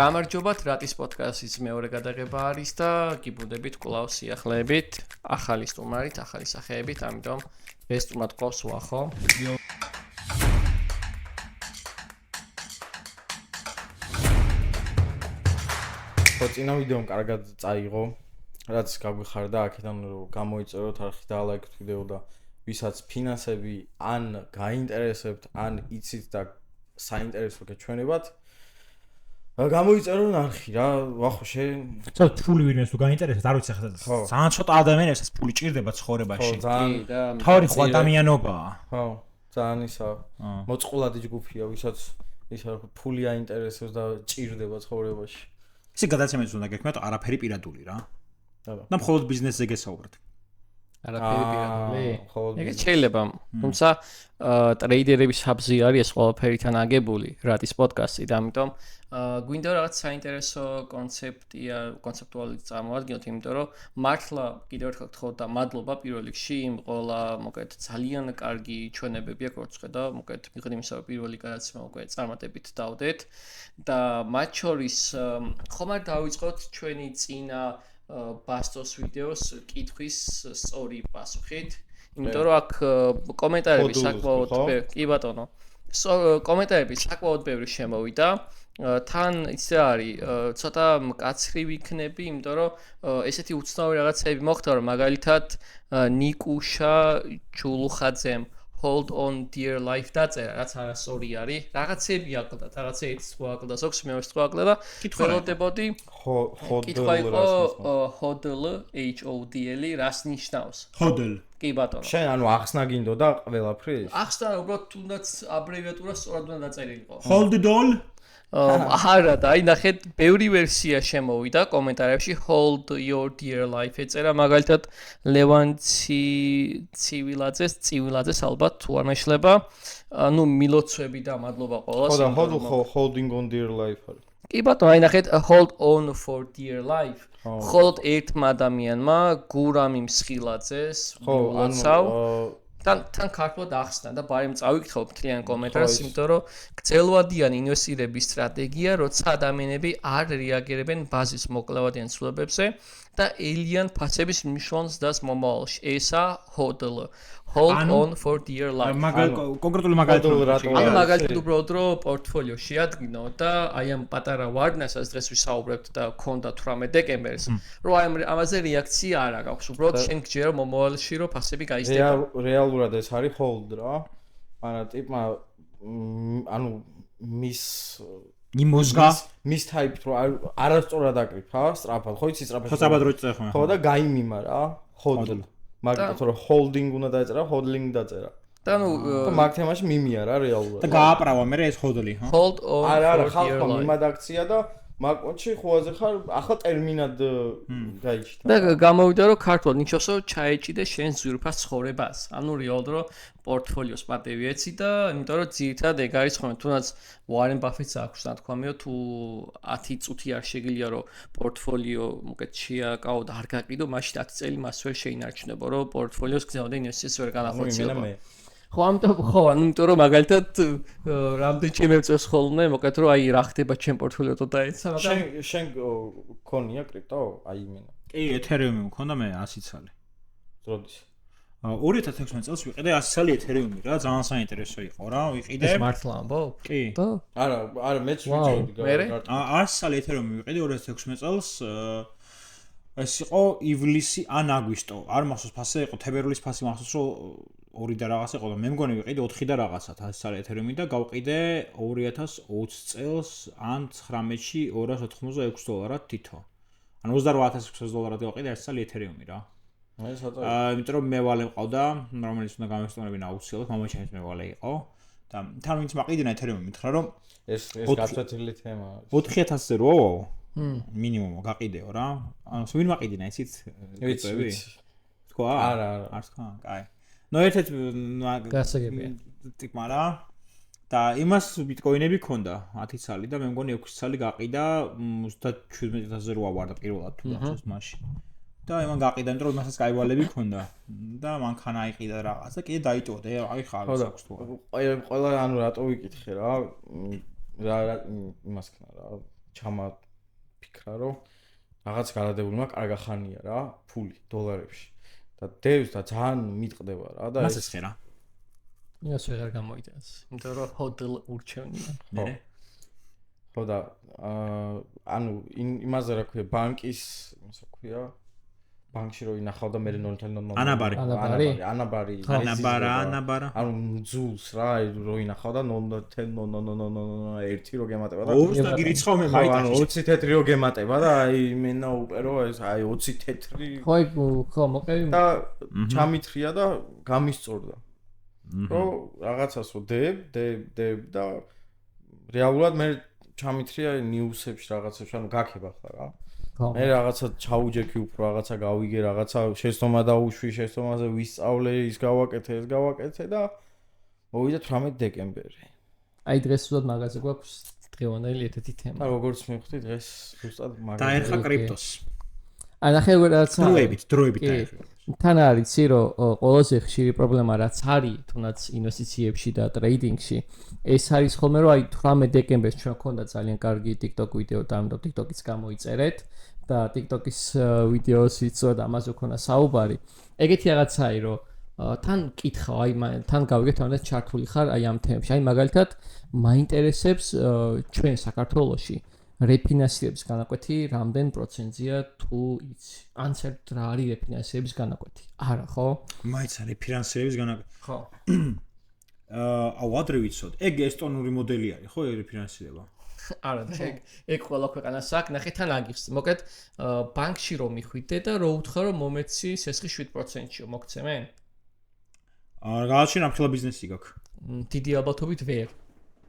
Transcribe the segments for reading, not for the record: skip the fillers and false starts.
გამარჯობათ, რატის პოდკასტის მეორე გადაღება არის და გიბუნდებით კვლავ სიახლეებით, ახალი სტუმარით, ახალი სახეებით, ამიტომ ეს სტუმართ ყავს უახო. წინა ვიდეომ კარგად წაიღო, რაც გაგვიხარდა აქედან რომ გამოიწეროთ არხი და ლაიქით ვიდეო და ვისაც ფინანსები ან გაინტერესებთ, ან იცით და საინტერესო გეჩვენებათ, გამოიწეროთ არხი რა, ვახო შენ. ცოტა ფული ვინმეს თუ გაინტერესებს, არ ვიცი ახლა ძალიან ცოტა ადამიანებს ფული ჭირდება ცხოვრებაში. თავი ხო ადამიანობაა. ხო, ძალიან ისა მოწყვლადი ჯგუფია, ვისაც ისა ფული აინტერესებს და ჭირდება ცხოვრებაში. ისე გადაცემებს უნდა გექმნათ არაფერი პირადული რა. და მხოლოდ ბიზნესზე გესაუბრეთ. არაფერი პირადული? ეგეც შეიძლება, თუმცა ტრეიდერების ჰაბზი არის ეს ყველაფერთან აგებული, რატის პოდკასტი და ამიტომ გვინდა რაღაც საინტერესო კონცეპტუალი წარმოადგინოთ, იმიტომ რომ მართლა კიდევ ერთხელ გთხოვთ და მადლობა პირველ რიგში იმ ყველა მოკეთ ძალიან კარგი ჩვენებები აქვს, როგორც ხედავ, მოკეთ მიხედვით იმისა, რომ პირველი გადაცემა უკვე წარმატებით დავდეთ და მათ შორის ხომ არ დავიწყოთ ჩვენი წინა ბასტოს ვიდეოს კითხვის სწორი პასუხით, იმიტომ რომ აქ კომენტარები საკმაოდ ბევრი, კი ბატონო. კომენტარები საკმაოდ ბევრი შემოვიდა. თან ისე არის, ცოტა მკაცრი ვიქნები, იმიტომ რომ ესეთი უცნაური რაღაცები მოხდა, რომ მაგალითად ნიკუშა ჯულუხაძემ Hold on dear life დაწერა, რაც არასწორი არის. რაღაცები აკლდა, რაღაცა ერთს ხო აკლდა, ზოგს მეორეს ხო აკლდა. ველოდებოდი კითხვა იყო HODL, HODL, რას ნიშნავს? HODL. კი ბატონო. შენ ანუ ახსნა გინდოდა ყველაფრის? ახსნა უბრალოდ თუნდაც აბრევიატურა სწორად უნდა დაწერილიყო. HODL? არა და აი ნახეთ, ბევრი ვერსია შემოვიდა კომენტარებში hold your dear life ეწერა მაგალითად ლევან ცივილაძეს ალბათ თუ არ მეშლება. ანუ მილოცვები და მადლობა ყველას. ხო და holding on dear life არის. კი ბატონო, აი ნახეთ hold on for dear life. ხოლოდ ერთმა ადამიანმა გურამი მსხილაძეს მილოცავ თან ქართულად ახსნა და ბარემ წავიკითხავ მთლიან კომენტარს, იმიტომ რომ გრძელვადიანი ინვესტირების სტრატეგია, როცა ადამიანები არ რეაგირებენ ბაზის მოკლევადიან ცვლილებებზე და ელიან ფასების მნიშვნელს დას მომავალში. ესა HODL. Hold on for dear life. კონკრეტული მაგალითი. ანუ მაგალითად უბრალოდ რომ პორტფოლიო შეადგინო და აი ამ პატარა ვარდნასაც დღეს ვისაუბრებთ და გქონდა 18 დეკემბერს, რომ აი ამაზე რეაქცია არ აქვს. უბრალოდ შენ გჯერა მომავალში რომ ფასები გაიზრდება. რეალურად ეს არის hold რა. მაგრამ ტიპმა ანუ მის type-თ რომ არასწორად აკრიფა, სწრაფად, ხო იცი სწრაფად. სწრაფად რო წეხმა. ხო და გაიმიმა რა, HODL. მაგრამ თორე holding უნდა დაეწერა, hodling დაწერა. და ნუ მაგ თემაში მიმია რა რეალურად. და გააправა მე ეს HODL-ი, ხო? Hold on. არა, ხალხმა მიმადაქცია და მაგ პონჩი ხოაზე ხარ, ახლა ტერმინად გაიჩნდა. და გამოვიდა რომ ქართულად ნიშნავს რომ ჩაეჭიდე შენ ზვირფას ცხოვრებას. ანუ რეალურად რომ პორტფოლიოს პატევი ეცი და იმიტომ რომ ძირითადად ეგ არის ხოლმე თუნდაც Warren Buffett-ს აქვს ნათქვამიო თუ 10 წუთი არ შეგიძლია რომ პორტფოლიო მოკეთ შეაკავო და არ გაყიდო, მაშინ 10 წელი მას ვერ შეინარჩუნებო რომ პორტფოლიოს გზავდა ინვესტიციას ვერ განახორციელო. ხო ამიტომ ხო ანუ იმიტომ რომ მაგალითად რამდენი შემეწევს ხოლმე მოკეთ რომ აი რა ხდება ჩემ პორტფოლიო თუ დაეცა მაგრამ შენ ქონია კრიპტო აი იმენა კი ეთერიუმი მქონდა მე 100 წელი როდის 2016 წელს ვიყიდე 100 წელი ეთერიუმი რა ძალიან საინტერესო იყო რა ვიყიდე ეს მართლა ამბობ კი არა მეც ვიჭერდი 100 წელი ეთერიუმი ვიყიდე 2016 წელს ეს იყო ივლისი ან აგვისტო არ მახსოვს ფასი იყო თებერვლის ფასი მახსოვს რომ 2 და რაღაცა იყო და მე მგონი ვიყიდე 4 და რაღაცა 100 წელი ეთერიუმი და გავყიდე 2020 წელს ან 19-ში $286 თითო. ანუ $28,600 გავყიდე 100 წელი ეთერიუმი რა. იმიტომ რომ მე ვალე მყავდა, რომელიც უნდა გამესტუმრებინა აუცილებლად, მამაჩემის მე ვალე იყო და თან ვინც მაყიდინა ეთერიუმი მითხრა რომ ეს გაცვეთილი თემაა. 4000-ზე როაო? მინიმუმ გაყიდეო რა. ანუ ვინ მაყიდინა ისიც? ვიცი. თქვა? არა. არ თქვა? კაი. ნუ ერთ-ერთ გასაგებია. ტიპმა რა და იმას ბიტკოინები ქონდა 10 წელი და მე მგონი 6 წელი გაყიდა 37000-ზე რო ავარდა პირველად თუ გახსოვს მაშინ. და იმან გაყიდა, იმიტომ რომ იმასაც კაივალები ქონდა და მანქანა აიყიდა რაღაცა, კიდე დაიტოვდა, აი ხარ აქვს თუ არა. ყველა ანუ რატო ვიკითხე რა იმას ქნა რა ჩამაფიქრა რომ რაღაც გადადებული მაქვს კარგა ხანია რა ფული დოლარებში და დევს და ძალიან მიტყდება რა და ეს ხერა იას ვეღარ გამოიტანს იმიტომ რომ ჰოდლ ურჩევნია ხო და ანუ იმაზე რა ქვია ბანკის იმასა ქვია ბანკში რო ინახავდა მე 0.0 ანაბარი ანუ ძულს რა რო ინახავდა 0.001 რო გემატება და ოც და გირიცხავ მე ანუ 20 თეთრი რო გემატება და აი მენა უპერო ეს აი 20 თეთრი ხო მოყევი და ჩამithრია და გამისწორდა რო რაღაცას რო დებ და რეალურად მე ჩამithრია ნიუსებში რაღაცებში ანუ გაქება ხარ რა მე რაღაცა ჩაუჯექი უფრო რაღაცა გავიგე რაღაცა შეცდომა დაუშვი შეცდომაზე ვისწავლე ის გავაკეთე და მოვიდა 18 დეკემბერი აი დღეს უბრალოდ მაღაზია გვაქვს დღევანდელი ერთ-ერთი თემა და როგორც მივხვდი დღეს ზუსტად და ეხა კრიპტოს აი ნახე რაღაცა დროებით თან არის იცი რომ ყველაზე ხშირი პრობლემა რაც არის თუნდაც ინვესტიციებში და ტრეიდინგში ეს არის ხოლმე რომ აი 18 დეკემბერს ჩვენ გქონდა ძალიან კარგი TikTok ვიდეო და ამიტომ TikTok-იც გამოიწერეთ და TikTok-ის ვიდეოს იწვევ და ამაზე ქონა საუბარი ეგეთი რაღაცაა რომ თან კითხავ აი თან გავიგეთ თუნდაც ჩართული ხარ აი ამ თემებში აი მაგალითად მაინტერესებს ჩვენ საქართველოში რეფინანსირების განაკვეთი რამდენ პროცენტია თუ იცი? ან საერთოდ რა არის რეფინანსირების განაკვეთი? არა, ხო? მაინც რეფინანსირების განაკვეთი. ხო. აუ ადრე ვიცოდ. ეგ ესტონური მოდელი არის, ხო, რეფინანსირება? არა, ეგ ყველა ქვეყანას აქვს, ნახე თან აგიხს. მოკეთ ბანკში რომ მიხვიდე და რო უთხრა რომ მომეცი სესხი 7%-ში მოგცემენ? რაღაცა ნახელა ბიზნესი გაქვს. დიდი ალბათობით ვერ.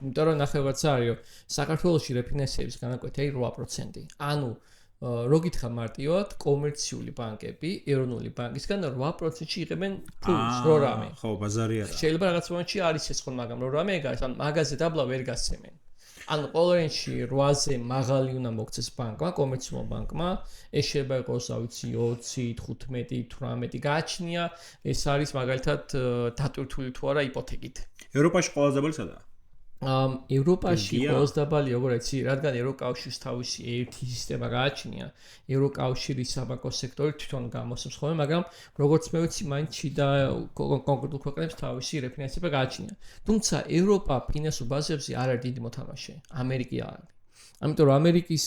იმიტომ რომ ნახევარც არის რომ საქართველოში რეფინანსირების განაკვეთი არის 8%. ანუ რო გითხრა მარტივად, კომერციული ბანკები, ეროვნული ბანკისგან 8%-ში იღებენ ფულს, რო რამე. ხო, ბაზარი არა. შეიძლება რაღაც მომენტში არის ეს ხოლმე, მაგრამ რო რამე ეგ არის, ან მაღაზია დაბლა ვერ გასცემენ. ანუ ყოველში 8-ზე მაღალი უნდა მოგცეს ბანკმა, კომერციულმა ბანკმა, ეს შეიძლება იყოს, ავიცი 20, 15, 18 გააჩნია, ეს არის მაგალითად დატვირთული თუ არა იპოთეკით. ევროპაში ყველაზე დაბალი სადაა? ევროპაში ყველაზე დაბალი როგორ იცი, რადგან ევროკავშირის თავისი ერთი სისტემა გააჩნია, ევროკავშირის საბანკო სექტორი თვითონ გამოსცემს ხოლმე, მაგრამ როგორც მე ვიცი, მაინც და კონკრეტულ ქვეყნებს თავისი რეფინანსირება გააჩნია. თუმცა ევროპა ფინანსურ ბაზებზე არ არის დიდი მოთამაშე, ამერიკა არის. ამიტომ რომ ამერიკის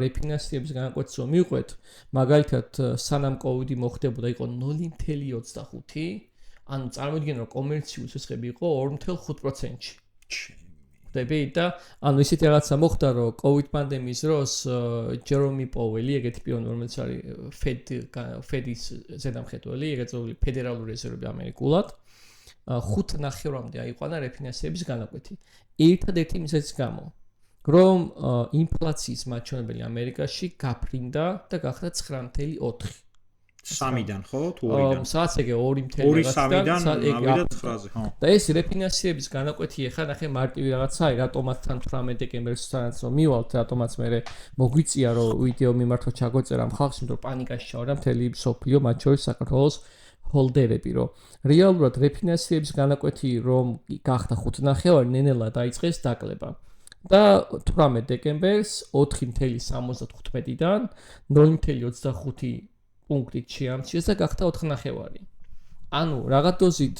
რეფინანსირების განაკვეთს რომ მივყვეთ, მაგალითად სანამ კოვიდი მოხდებოდა იყო 0.25, ანუ წარმოიდგინე რომ კომერციული სესხები იყო 2.5%-ში. ხდები და ანუ ისეთი რაღაცა მოხდა რომ COVID პანდემიის დროს ჯერომი პოველი, ეგეთი პიონერი რომელიც არის ფედის ზედამხედველი, ეგეც ფედერალური რეზერვები ამერიკულად 5.5-მდე აიყვანა რეფინანსირების განაკვეთი. ერთადერთი მიზეზის გამო, რომ ინფლაციის მაჩვენებელი ამერიკაში გაფრინდა და გახდა 9.4. 3-დან ხო თუ 2-დან? სადაც ეგე 2.3-დან ავიდა 9-ზე, ხო. და ეს რეფინანსირების განაკვეთი ახლა ნახე მარტივი რაღაცაა, რატომაც თან 18 დეკემბერს სანაც რომ მივალთ, რატომაც მე მოგვიწია რომ ვიდეო მიმართვა ჩაგვეწერა ხალხს, იმიტომ რომ პანიკაში ჩავარდა მთელი სოფლიო, მათ შორის საქართველოს ჰოლდერები, რომ რეალურად რეფინანსირების განაკვეთი რომ გახდა 5.5, ნენელა დაიწყეს დაკლება. და 18 დეკემბერს 4.75-დან 0.25 პუნქტით შეამჩნიეს და გახდა 4.5. ანუ რაღაც დოზით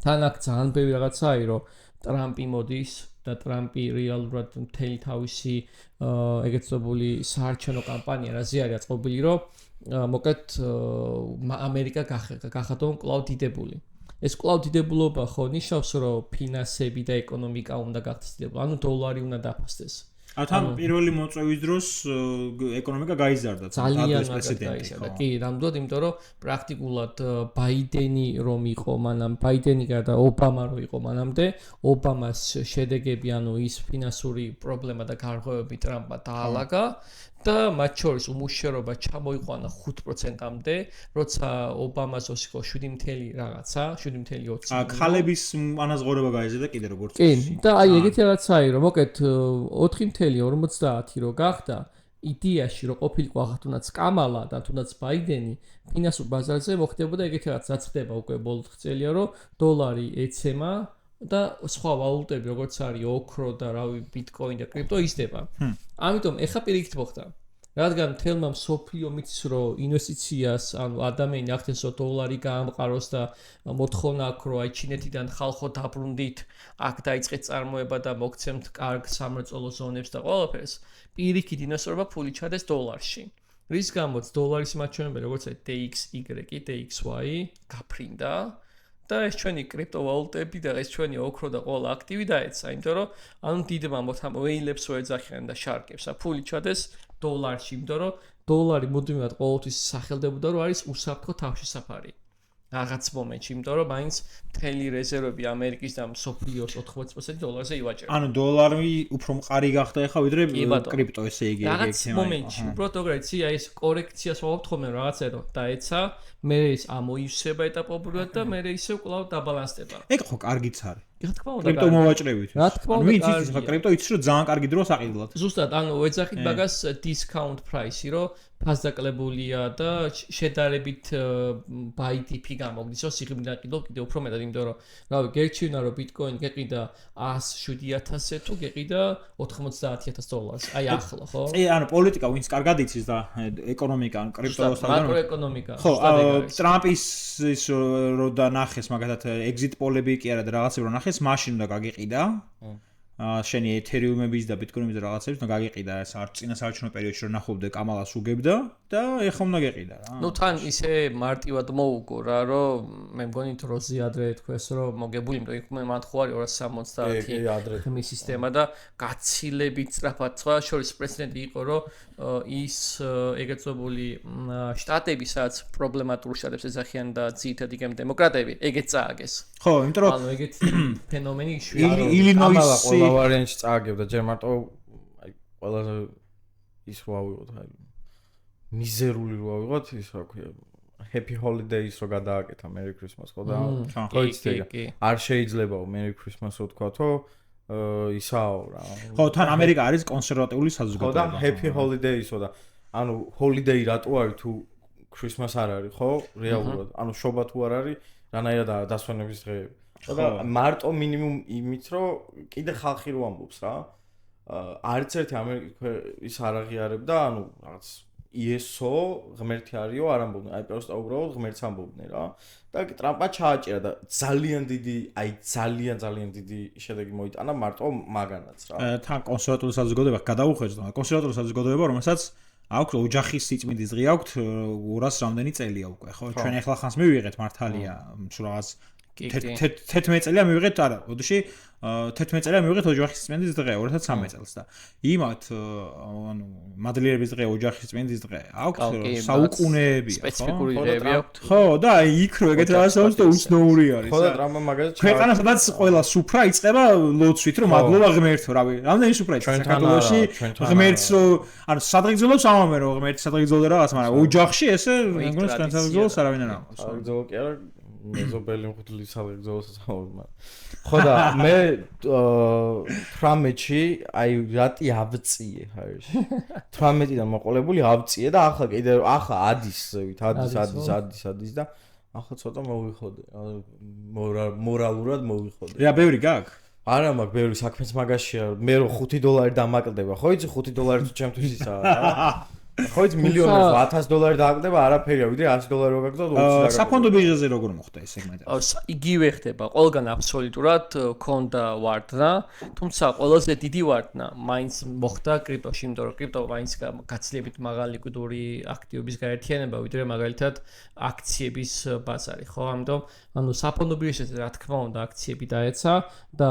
თან აქ ძალიან ბევრი რაღაცაა, რომ ტრამპი მოდის და ტრამპი რეალურად მთელი თავისი ეგეცნობული საარჩევნო კამპანია რაზე არის აწყობილი, რომ მოკეთ ამერიკა გახადონ კვლავ დიდებული. ეს კვლავ დიდებულობა ხო ნიშნავს, რომ ფინანსები და ეკონომიკა უნდა გახდეს დიდებული, ანუ დოლარი უნდა დაფასდეს. თან პირველი მოწვევის დროს ეკონომიკა გაიზარდა ძალიან გაიზარდა. კი, ნამდვილად, იმიტომ რომ პრაქტიკულად ბაიდენი რომ იყო მანამ, ბაიდენი და ობამა რომ იყო მანამდე, ობამას შედეგები, ანუ ის ფინანსური პრობლემა და გარღვევები ტრამპმა დაალაგა და მათ შორის უმუშევრობა ჩამოიყვანა 5%-მდე, როცა ობამას ოს იყო 7 რაღაცა, 7.20. ხალების ანაზღაურება გაიზარდა კიდე როგორც კი, და აი ეგეთი რაღაცაა, რომ მოკეთ 4.50 რო გახდა იდეაში რომ ყოფილიყო ახლა კამალა და თუნდაც ბაიდენი ფინანსურ ბაზარზე მოხდებოდა ეგეთი რაღაც რაც ხდება უკვე ბოლო წელია რომ დოლარი ეცემა და სხვა ვალუტები როგორც არის ოქრო და რავი ბიტკოინი და კრიპტო იზრდება. ამიტომ ეხა პირიქით მოხდა. რადგან თელმა მსოფლიო მიცის რომ ინვესტიციას ანუ ადამიანი ახდენს რომ დოლარი გაამყაროს და მოთხოვნა აქვს რომ აი ჩინეთიდან ხალხო დაბრუნდით აქ დაიწყეთ წარმოება და მოგცემთ კარგ სამრეწველო ზონებს და ყველაფერს პირიქით ინვესტორობა ფული ჩადეს დოლარში რის გამოც დოლარის მაჩვენებელი როგორც აი DXY, DXY გაფრინდა და ეს ჩვენი კრიპტოვალუტები და ეს ჩვენი ოქრო და ყველა აქტივი დაეცა, იმიტომ რომ ანუ დიდმა მოთამოეილებს რო ეძახიან და შარკებს, ფული ჩადეს დოლარში, იმიტომ რომ დოლარი მუდმივად ყოველთვის სახელდებოდა, რომ არის უსაფრთხო თავშესაფარი. რაღაც მომენტში, იმიტომ რომ მაინც მთელი რეზერვები ამერიკის და მსოფლიოს 80% დოლარზე ივაჭრება. ანუ დოლარი უფრო მყარი გახდა ეხა ვიდრე კრიპტო, ესე იგი რაღაც მომენტში, უბრალოდ როგორიცი, აი ეს კორექციას ვავობთ ხოლმე რაღაცა რომ დაეცა, მე ის ამოივსება ეტაპობრივად და მე ისევ კვლავ დაბალანსდება. ეგ ხო კარგიც არის. რა თქმა უნდა, კრიპტო მოვაჭრებით. რა თქმა უნდა, ვინც იცის ხა კრიპტო იცის რომ ძალიან კარგი დროა საყიდლად. ზუსტად, ანუ ეძახით მაგას discount price-ი, რომ ფასდაკლებულია და შედარებით buy-dip-ი გამოგდის, რომ სიღრმიდან კიდევ უფრო მეტად, იმიტომ რომ რავი, გერჩივნა რომ ბიტკოინი გეყიდა 107,000-ზე თუ გეყიდა 90,000 დოლარს. აი ახლა, ხო? ანუ პოლიტიკა ვინც კარგად იცის და ეკონომიკა, ანუ კრიპტოსთან მაკროეკონომიკა. ხო, ტრამპის ის რო და ნახეს მაგათად exit პოლები კი არა და რაღაცები რო ნახეს, მაშინ უნდა გაგიყიდა. შენი ეთერიუმების და ბიტკოინების რაღაცებს უნდა გაგიყიდა ეს წინასაარჩევნო პერიოდში რომ ნახულობდე კამალას უგებდა და ეხლა უნდა გეყიდა რა. ნუ თან ისე მარტივად მოუგო რა რომ მე მგონი დროზე ადრე თქვეს რომ მოგებული იმიტომ იქ მან ხო არის 270 ხმის სისტემა და გაცილებით სწრაფად სხვა შორის პრეცედენტი იყო რომ ის ეგრეთ წოდებული შტატები სადაც პრობლემატურ შტატებს ეძახიან და ძირითადად იქ დემოკრატები ეგეც წააგეს. ხო, იმიტომ რომ ანუ ეგეთი ფენომენი ილინოისი ვარიანტში წააგებდა ჯერ მარტო აი ყველაზე ის რო ავიღოთ აი მიზერული რო ავიღოთ ის რა ქვია happy holidays რო გადააკეთა merry christmas ხო და არ შეიძლებაო merry christmas რო თქვათო ისაო რა ხო თან ამერიკა არის კონსერვატიული საზოგადოება ხო და happy holidays-ო და ანუ holiday რატო არის თუ christmas არ არის ხო რეალურად ანუ შობა თუ არ არის რანაირად დასვენების დღეები და მარტო მინიმუმ იმით რომ კიდე ხალხი რო ამბობს რა არც ერთი ამერიკა ის არ აღიარებდა ანუ რაღაც ISO ღმერთი არისო არ ამბობდნენ აი პროსტა უბრალოდ ღმერთს ამბობდნენ რა და ტრამპმა ჩააჭირა და ძალიან დიდი შედეგი მოიტანა მარტო მაგანაც რა თან კონსერვატული საზოგადოება გადაუხედა კონსერვატული საზოგადოება რომელსაც აქვს ოჯახის სიწმინდის დღე აქვს 200 რამდენი წელია უკვე ხო ჩვენ ახლა ხანს მივიღეთ მართალია რაღაც 11 წელია მივიღეთ არა ოდიში 11 წელია მივიღეთ ოჯახის სიწმინდის დღე 2013 წელს და იმათ ანუ მადლიერების დღე ოჯახის სიწმინდის დღე აქვს საუკუნეებია სპეციფიკური დღეები აქვს ხო და იქ რო ეგეთ რაღაცებს და უცნაური არის ხო და ტრამპმა მაგაზე ქვეყანა სადაც ყველა სუფრა იწყება ლოცვით რომ მადლობა ღმერთო რავი რამდენი სუფრა იწყება საქართველოში ღმერთს რო ანუ სადღეგრძელოს ამამე რომ ღმერთს სადღეგრძელო რაღაც მაგრამ ოჯახში ესე მეგონი სადღეგრძელოს არავინ არ ამბობს სადღეგრძელო კი არა მეზობელი მხუთლის სადღეგრძელოსაც ამბობ ხო და მე 18-ში აი რატი ავწიე ჰაერში 18-დან მოყოლებული ავწიე და ახლა კიდე ახლა ადის და ახლა ცოტა მოვიხოდე მორალურად მოვიხოდე რა ბევრი გაქვს არა მაგ ბევრი საქმეც მაგაშია მე რო $5 დამაკლდება ხო იცი $5 თუ ჩემთვის ისაა ხო იცი მილიონერს $1000 დააკლდება არაფერია ვიდრე $100 რო გაგზავნა 20 საფონდო ბიჟაზე როგორ მოხდა ეს სეგმენტი იგივე ხდება ყველგან აბსოლუტურად ქონდა ვარდნა თუმცა ყველაზე დიდი ვარდნა მაინც მოხდა კრიპტოში იმიტომ რომ კრიპტო მაინც გაცილებით მაღალი ლიკვიდური აქტივების გაერთიანება ვიდრე მაგალითად აქციების ბაზარი ხო ამიტომ ანუ საფონდო ბიჟაზე რა თქმა უნდა აქციები დაეცა და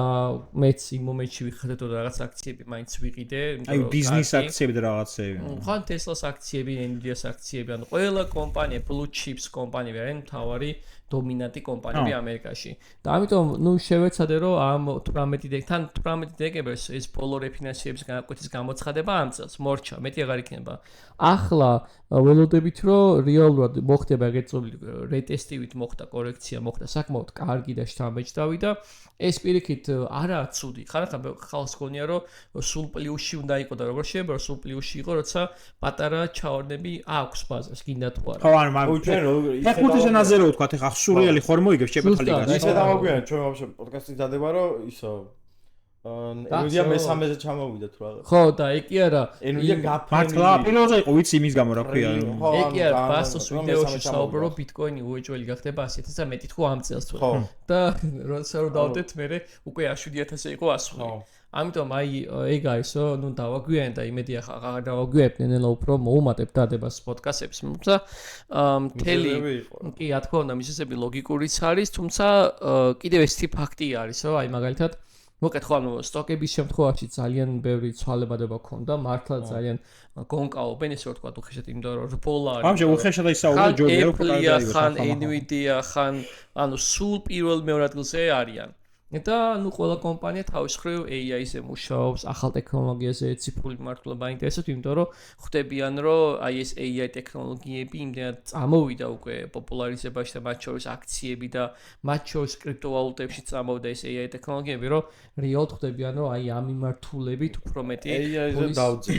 მეც იმ მომენტში ვიხდეთ რომ რაღაც აქციები მაინც ვიყიდე აი ბიზნეს აქციები და რაღაცები ხო Tesla-ს აქციები, Nvidia-ს აქციები, ანუ ყველა კომპანია, blue chips კომპანიები არიან მთავარი დომინანტი კომპანიები ამერიკაში. და ამიტომ ნუ შევეცადე რომ ამ 18 დეკემბერს ეს ბოლო რეფინანსირების განაკვეთის გამოცხადება ამ წელს მორჩა, მეტი აღარ იქნება. ახლა ველოდებით რომ რეალურად მოხდება ეგეთ წოდებული რეტესტივით მოხდა კორექცია, მოხდა საკმაოდ კარგი და შთამბეჭდავი და ეს პირიქით არაა ცუდი. ხანახან ხალხს გონია რომ სულ პლუსში უნდა იყო და როგორ შეიძლება რომ სულ პლუსში იყო, როცა პატარა ჩავარდნები აქვს ბაზას, გინდა თუ არა. ხო, ანუ მაგ ფეხბურთის ენაზე რო ვთქვა, ეხა სურიალი ხარ მოიგებ შეფეთქალი გასა. ისე დამაგვიანეთ ჩვენ ვაფშე პოდკასტი დადება რომ ისო Nvidia მესამეზე ჩამოვიდა თუ რაღაც. ხო და ეგ კი არა. Nvidia გაფრენილი. მართლა პირველზე იყო ვიცი იმის გამო რა ქვია. ეგ კი არა ბასოს ვიდეოში საუბრო ბიტკოინი უეჭველი გახდება 100-ზე მეტი თუ ამ წელს თუ. და როცა რომ დავდეთ მე უკვე 70000-ზე იყო ასხული. ამიტომ აი ეგ აისო, ნუ დავაგვიანე და იმედი ახლა დავაგვიებდნენ ელო უფრო მოუმატებ დადებას პოდკასტებს, თუმცა მთელი კი რა თქმა უნდა მისესები ლოგიკურიც არის, თუმცა კიდევ ესეთი ფაქტი არისო, აი მაგალითად მოკითხო ანუ სტოკების შემთხვევაში ძალიან ბევრი ცვალებადება ქონდა, მართლა ძალიან გონკაობენ ესე ვთქვა უხეშად იმიტომ რომ $1. ამჟამად უხეშად ისაუბრა ჯორჯია უფრო კარგი არის. ხან Nvidia ხან ანუ სულ პირველ მეორე ადგილზე არიან. და ნუ ყველა კომპანია თავის მხრივ AI-ზე მუშაობს, ახალ ტექნოლოგიაზე, ციფრული მმართველობა ინტერესებს, იმიტომ რომ ხვდებიან, რომ აი ეს AI ტექნოლოგიები იმდენად წამოვიდა უკვე პოპულარიზებაში და მათ შორის აქციები და მათ შორის კრიპტოვალუტებში წამოვიდა ეს AI ტექნოლოგიები, რომ რეალურად ხვდებიან, რომ აი ამ მიმართულებით უფრო მეტი AI-ზე დავძი.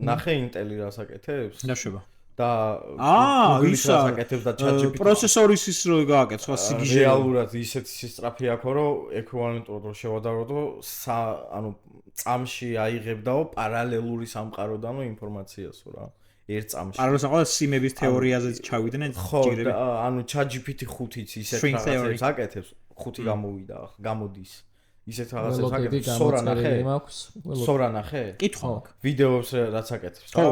ნახე Intel-ი რას აკეთებს? დაშვება. და Google-ის რას აკეთებს და ChatGPT პროცესორის ის რო გააკეთო სიგიჟე. რეალურად ისეთი სისწრაფე აქვს, რომ ეკვივალენტურად რო შევადარო, ანუ წამში აიღებდაო პარალელური სამყაროდანო ინფორმაციასო რა. ერთ წამში. პარალელს აყვა სიმების თეორიაზეც ჩავიდნენ ჯიგრები. ხო, ანუ ChatGPT 5-იც ისეთ რაღაცებს აკეთებს, 5 გამოვიდა, გამოდის. ისეთ რაღაცებს აკეთებს, სორა ნახე? სორა ნახე? კითხვა. ვიდეოებს რაც აკეთებს. ხო,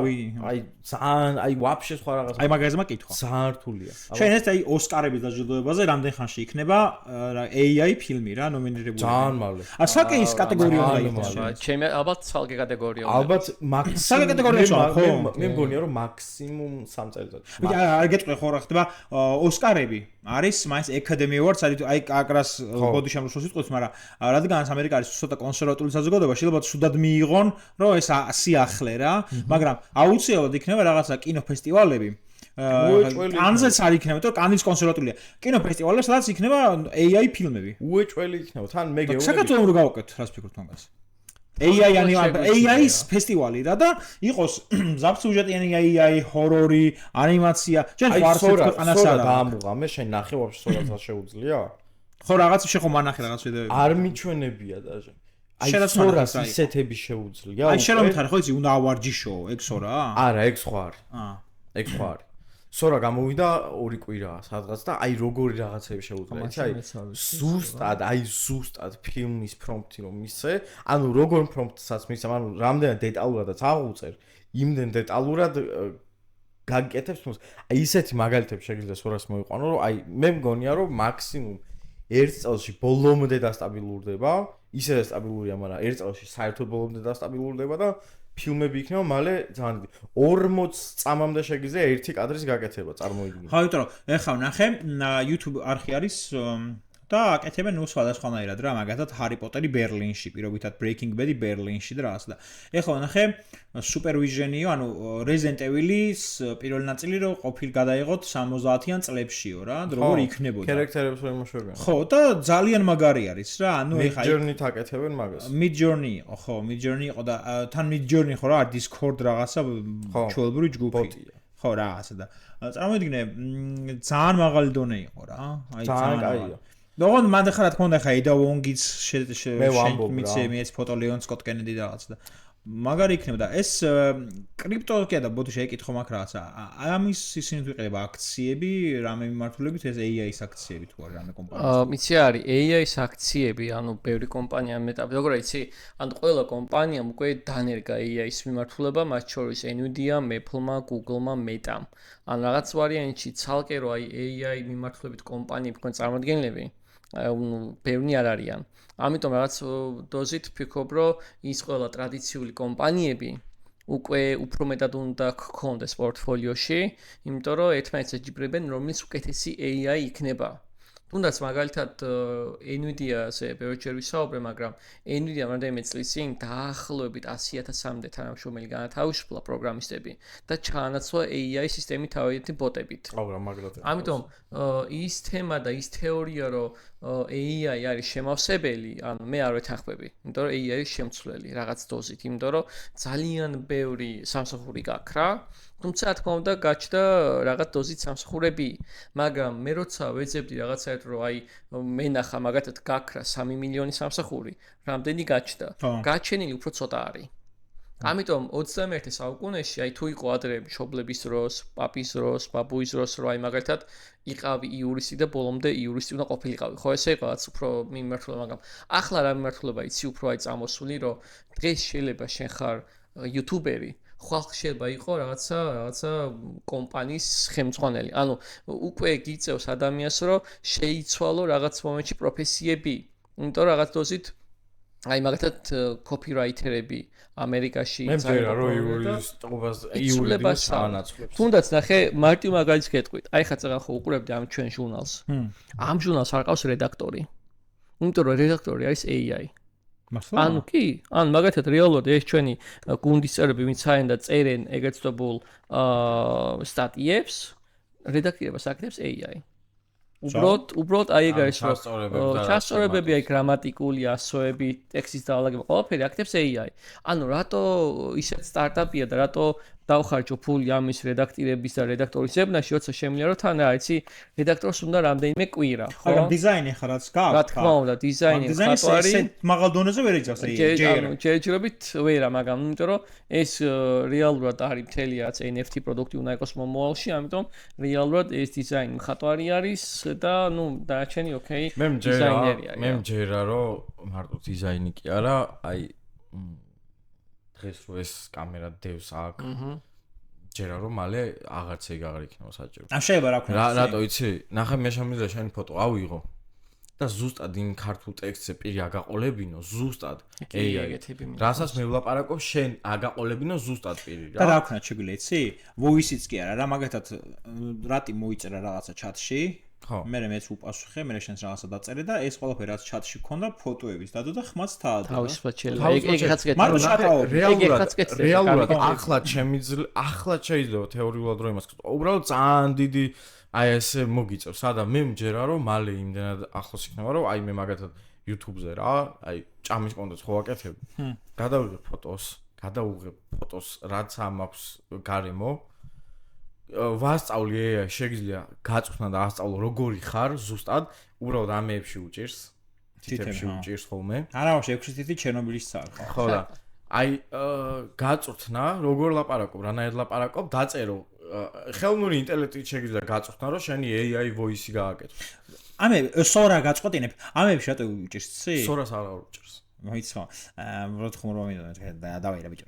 აი ძალიან, აი ვაფშე სხვა რაღაცა. აი მაგაზემა კითხვა. ძალიან რთულია. ჩვენ ეს აი ოსკარების დაჯილდოებაზე რამდენ ხანში იქნება AI ფილმი რა ნომინირებული. ძალიან მალე. საკე ის კატეგორია უნდა იყოს. ჩემი ალბათ ცალკე კატეგორია. ალბათ მაქსიმუმ საკე კატეგორიაში ხო? მე მგონია რომ მაქსიმუმ 3 წელიწადში. არ გეტყვი ხო რა ხდება ოსკარები არის მაინც Academy Awards არის აი აკრას ბოდი შემოსვლას იტყვის, მაგრამ რადგანაც ამერიკა არის ცოტა კონსერვატული საზოგადოება, შეიძლება ცუდად მიიღონ, რომ ეს სიახლე რა, მაგრამ აუცილებლად იქნება რაღაცა კინოფესტივალები. კანზეც არ იქნება, თუ კანის კონსერვატულია. კინოფესტივალებს სადაც იქნება AI ფილმები. უეჭველი იქნება. თან მე გეუბნები. საქართველოს რო გავაკეთოთ, რას ფიქრობთ მაგას? AI-ის ფესტივალი და იყოს ზაფსუჟეტიანი AI, ჰორორი, ანიმაცია. ჩვენ ვარს ქვეყანას არა. დაამუღამე, შენ ნახე ვაფშე სორაც შეუძლია? ხო რაღაც შეხო მანახე რაღაც ვიდეოები. არ მიჩვენებია დაჟე. აი სორას ისეთები შეუძლია. აი შენ რომ მითხარი ხო იცი უნდა ავარჯიშო, ეგ სორა? არა, ეგ სხვა არის. ეგ სხვა არის. სორა გამოვიდა 2 კვირაა სადღაც და აი როგორი რაღაცები შეუძლია. აი ზუსტად ფილმის პრომპტი რომ მისცე, ანუ როგორ პრომპტსაც მისცე, ანუ რამდენად დეტალურადაც აღუწერ, იმდენ დეტალურად გაგიკეთებს თუმცა აი ისეთი მაგალითები შეიძლება სორას მოიყვანო, რომ აი მე მგონია რომ მაქსიმუმ ერთ წელში ბოლომდე დასტაბილურდება, ისე სტაბილურია, მაგრამ ერთ წელში საერთოდ ბოლომდე დასტაბილურდება და ფილმები იქნება მალე ძალიან დიდი 40 წამამდე შეგიძლია ერთი კადრის გაკეთება წარმოიდგინე. ხო, იმიტომ რომ ეხლა ვნახე YouTube არხი არის და აკეთებენ ნუ სხვადასხვანაირად რა, მაგათად Harry Potter-ი ბერლინში, პირობითად Breaking Bad-ი ბერლინში და რაღაც და. ეხლა ვნახე Super Vision-იო, ანუ Resident Evil-ის პირველი ნაწილი რო ყოფილ გადაიღოთ 70-იან წლებშიო რა, როგორ იქნებოდა. ქარაქტერებს ვერ მოშორებიან. ხო, და ძალიან მაგარი არის რა, ანუ ეხლა Mid-Journey-თ აკეთებენ მაგას. Mid-Journey იყო, ხო, Mid-Journey იყო და თან Mid-Journey ხო რა, Discord რაღაცა ჩვეულებრივი ჯგუფი. ხო, რაღაცა და წარმოიდგინე ძალიან მაღალი დონე იყო რა, აი ძალიან კაია. ნოგონ მან ხარ რა თქმა უნდა ხა იდა ვონგიც მიცე მეც ფოტო ლეონ სკოტ კენედი და რაღაც და მაგარი იქნება და ეს კრიპტო კი და ბოდი შეეკითხო მაგ რაღაცა ამის ისინი თუ იყება აქციები რამე მიმართულებით ეს AI-ის აქციები თუ არის რამე კომპანიას მიცი არის AI-ის აქციები ანუ ბევრი კომპანია მეტად როგორ იცი ანუ ყველა კომპანიამ უკვე დანერგა AI-ის მიმართულება მათ შორის Nvidia, Apple-მა, Google-მა, Meta-მ ან რაღაც ვარიანტში ცალკე რო აი AI მიმართულებით კომპანიები თქვენ წარმოადგენლები ბევრი არ არიან. ამიტომ რაღაც დოზით ვფიქრობ, რომ ის ყველა ტრადიციული კომპანიები უკვე უფრო მეტად უნდა გქონდეს პორტფოლიოში, იმიტომ რომ ერთმანეთს ეჯიბრებენ, რომლის უკეთესი AI იქნება. თუნდაც მაგალითად Nvidia-ზე ბევრჯერ ვისაუბრე, მაგრამ Nvidia-მა რამდენიმე წლის წინ დაახლოებით 100,000-მდე თანამშრომელი განათავისუფლა პროგრამისტები და ჩაანაცვლა AI სისტემით თავიანთი ბოტებით. ამიტომ ის თემა და ის თეორია, რომ AI არის შემავსებელი, ანუ მე არ ვეთანხმები, იმიტომ რომ AI არის შემცვლელი რაღაც დოზით, იმიტომ რომ ძალიან ბევრი სამსახური გაქვს რა. თუმცა რა თქმა უნდა გაჩნდა რაღაც დოზით სამსახურები, მაგრამ მე როცა ვეძებდი რაღაცაერთ რომ აი მე ნახა მაგათად გაქრა 3 მილიონი სამსახური, რამდენი გაჩნდა? გაჩენილი უფრო ცოტა არის. ამიტომ 21 საუკუნეში აი თუ იყო ადრე მშობლების დროს, პაპის დროს, ბაბუის დროს, რომ აი მაგალითად იყავი იურისტი და ბოლომდე იურისტი უნდა ყოფილიყავი. ხო ესე იყო რაც უფრო მიმართულება, მაგრამ ახლა რა მიმართულება იცი უფრო აი წამოსული, რომ დღეს შეიძლება შენ ხარ იუთუბერი ხალხ შეიძლება იყო რაღაცა კომპანიის ხელმძღვანელი. ანუ უკვე გიწევს ადამიანს, რომ შეიცვალო რაღაც მომენტში პროფესიები. იმიტომ რომ რაღაც დოზით აი მაგათად კოპირაითერები ამერიკაში იურისტობას ანაცვლებს. თუნდაც ნახე მარტივ მაგალითს გეტყვით. აი ხა წაღან ხო უყურებდი ამ ჩვენ ჟურნალს. ამ ჟურნალს არ ყავს რედაქტორი. იმიტომ რომ რედაქტორი არის AI. ანუ კი, ანუ მაგათად რეალურად ეს ჩვენი გუნდის წევრები ვინც არიან და წერენ ეგრეთ წოდებულ სტატიებს, რედაქტირებას აკეთებს AI. უბრალოდ აი ეგ არის რომ ჩასწორებები აი გრამატიკული ასოები, ტექსტის დაალაგება, ყველაფერი აკეთებს AI. ანუ რატო ისეთ სტარტაპია და რატო დავხარჯო ფული ამის რედაქტირების და რედაქტორის ზებნაში, როცა შემიძლია რომ თან რა იცი, რედაქტორს უნდა რამდენიმე კვირა, ხო? მაგრამ დიზაინი ხარ რაც გაქვს. რა თქმა უნდა, დიზაინი ხატვარი. მაღალ დონეზე ვერ იცავს AI. ანუ ჯერჯერობით ვერა, მაგრამ იმიტომ რომ ეს რეალურად არის მთელი რაც NFT პროდუქტი უნდა იყოს მომავალში, ამიტომ რეალურად ეს დიზაინი ხატვარი არის და ნუ დააჩენი ოკეი დიზაინერია. მე მჯერა რომ მარტო დიზაინი კი არა, აი დღეს რო ეს კამერა დევს აქ. ჯერა რომ მალე აღარც ეგ აღარ იქნება საჭირო. ამ შეიძლება რა ქნა. რატო იცი? ნახე მე შემიძლია შენი ფოტო ავიღო და ზუსტად იმ ქართულ ტექსტზე პირი აგაყოლებინო, ზუსტად AI. რასაც მე ვლაპარაკობ, შენ აგაყოლებინო ზუსტად პირი რა. და რა ქნა შეგვიძლია იცი? Voice-იც კი არა, რა მაგათად რატი მოიწერა რაღაცა ჩატში. მე მეც უპასუხე, მე შენს რაღაცა დაწერე და ეს ყველაფერი რაც ჩატში ქონდა ფოტოების დადო და ხმაც თაადო. თავისუფლად შეიძლება. ეგ ხაც რეალურად ახლად შეიძლება თეორიულად რომ იმას გქონდა. უბრალოდ ძალიან დიდი აი ესე მოგიწევს, სადა მე მჯერა რომ მალე იმდენად ახლოს იქნება რომ აი მე მაგათად YouTube-ზე რა, აი ჭამის კონტენტს ხო ვაკეთებ. გადავიღებ ფოტოს, რაც ამაქვს გარემო. ვასწავლი AI შეგიძლია გაწვნა და ასწავლო როგორი ხარ ზუსტად, უბრალოდ ამეებში უჭირს. თითებში უჭირს ხოლმე. არა, 6 თითი ჩერნობილის წარ ხო. ხო და აი გაწვნა, როგორ ლაპარაკობ, რანაირად ლაპარაკობ, დაწერო ხელოვნური ინტელექტით შეგიძლია გაწვნა, რომ შენი AI voice-ი გააკეთო. ამე სორა გაწყვეტინებ, ამეებში რატო უჭირს ცი? სორას არ უჭირს. მოიცა რა თქმა უნდა დავაირა ბიჭო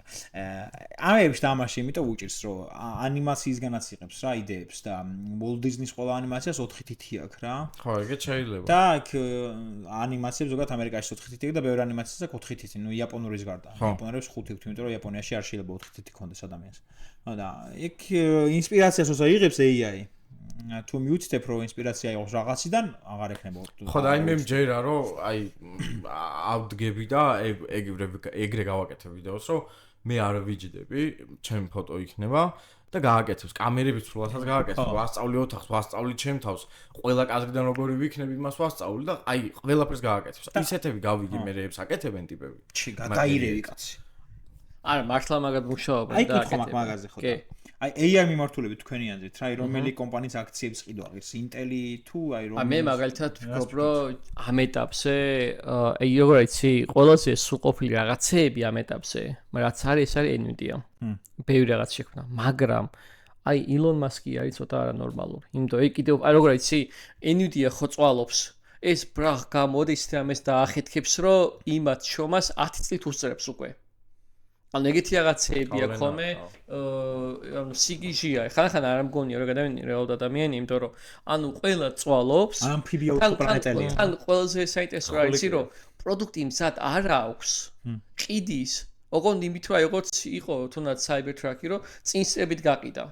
ამეებში და ამაში იმიტომ უჭირს რომ ანიმაციისგანაც იღებს რა იდეებს და Walt Disney-ის ყველა ანიმაციას 4 თითი აქვს რა ხო ეგეც შეიძლება და აქ ანიმაციებს ზოგადად ამერიკაში 4 თითი აქვს და ბევრი ანიმაციას აქვს 4 თითი ნუ იაპონურის გარდა იაპონურებს 5 თითი იმიტომ რომ იაპონიაში არ შეიძლება 4 თითი კონდეს ადამიანს და იქ ინსპირაციას როცა იღებს AI თუ მიუცდებ რომ ინსპირაცია იყოს რაღაციდან აღარ ექნება ხო და აი მე მჯერა რომ აი ავდგები და ეგრე გავაკეთებ ვიდეოს რომ მე არ ვიჯდები ჩემი ფოტო იქნება და გააკეთებს კამერებით სულასაც გააკეთებ ვასწავლი ოთახს ვასწავლი ჩემ თავს ყველა კადრიდან როგორი ვიქნები იმას ვასწავლი და აი ყველაფერს გააკეთებს ისეთები გავიგი მე რეებს აკეთებენ ტიპები ჩი გადაირევი კაცი არა მართლა მაგად მუშაობენ და აკეთებ მაგაზე ხო და აი AI მიმართულებით თქვენიანზეთ რა რომელი კომპანიის აქციებს ყიდვა ღირს Intel-ი თუ აი რომ მე მაგალითად ვფიქრობ რომ ამ ეტაპზე აი როგორ იცი ყველაზე სრულყოფილი რაღაცეები ამ ეტაპზე რაც არის ეს არის Nvidia ბევრი რაღაც შექმნა მაგრამ აი Elon Musk-ი არის ცოტა არანორმალური იმიტომ ეგ კიდევ აი როგორ იცი Nvidia ხო წვალობს ეს ბრაღ გამოდის და ამას დაახეთქებს რომ იმათ შრომას 10 წლით უსწრებს უკვე ანუ ეგეთი რაღაცეებია ხოლმე ანუ სიგიჟია ხან არ მგონია რომ რეალურად ადამიანი იმიტომ რომ ანუ ყველა წვალობს ამფიბიოთა პლანეტელია ან ყველაზე საინტერესო რა იცი რომ პროდუქტი მზად არ აქვს ყიდის ოღონდ იმით რომ როგორც იყო თუნდაც Cybertruck-ი რომ წინსწრებით გაყიდა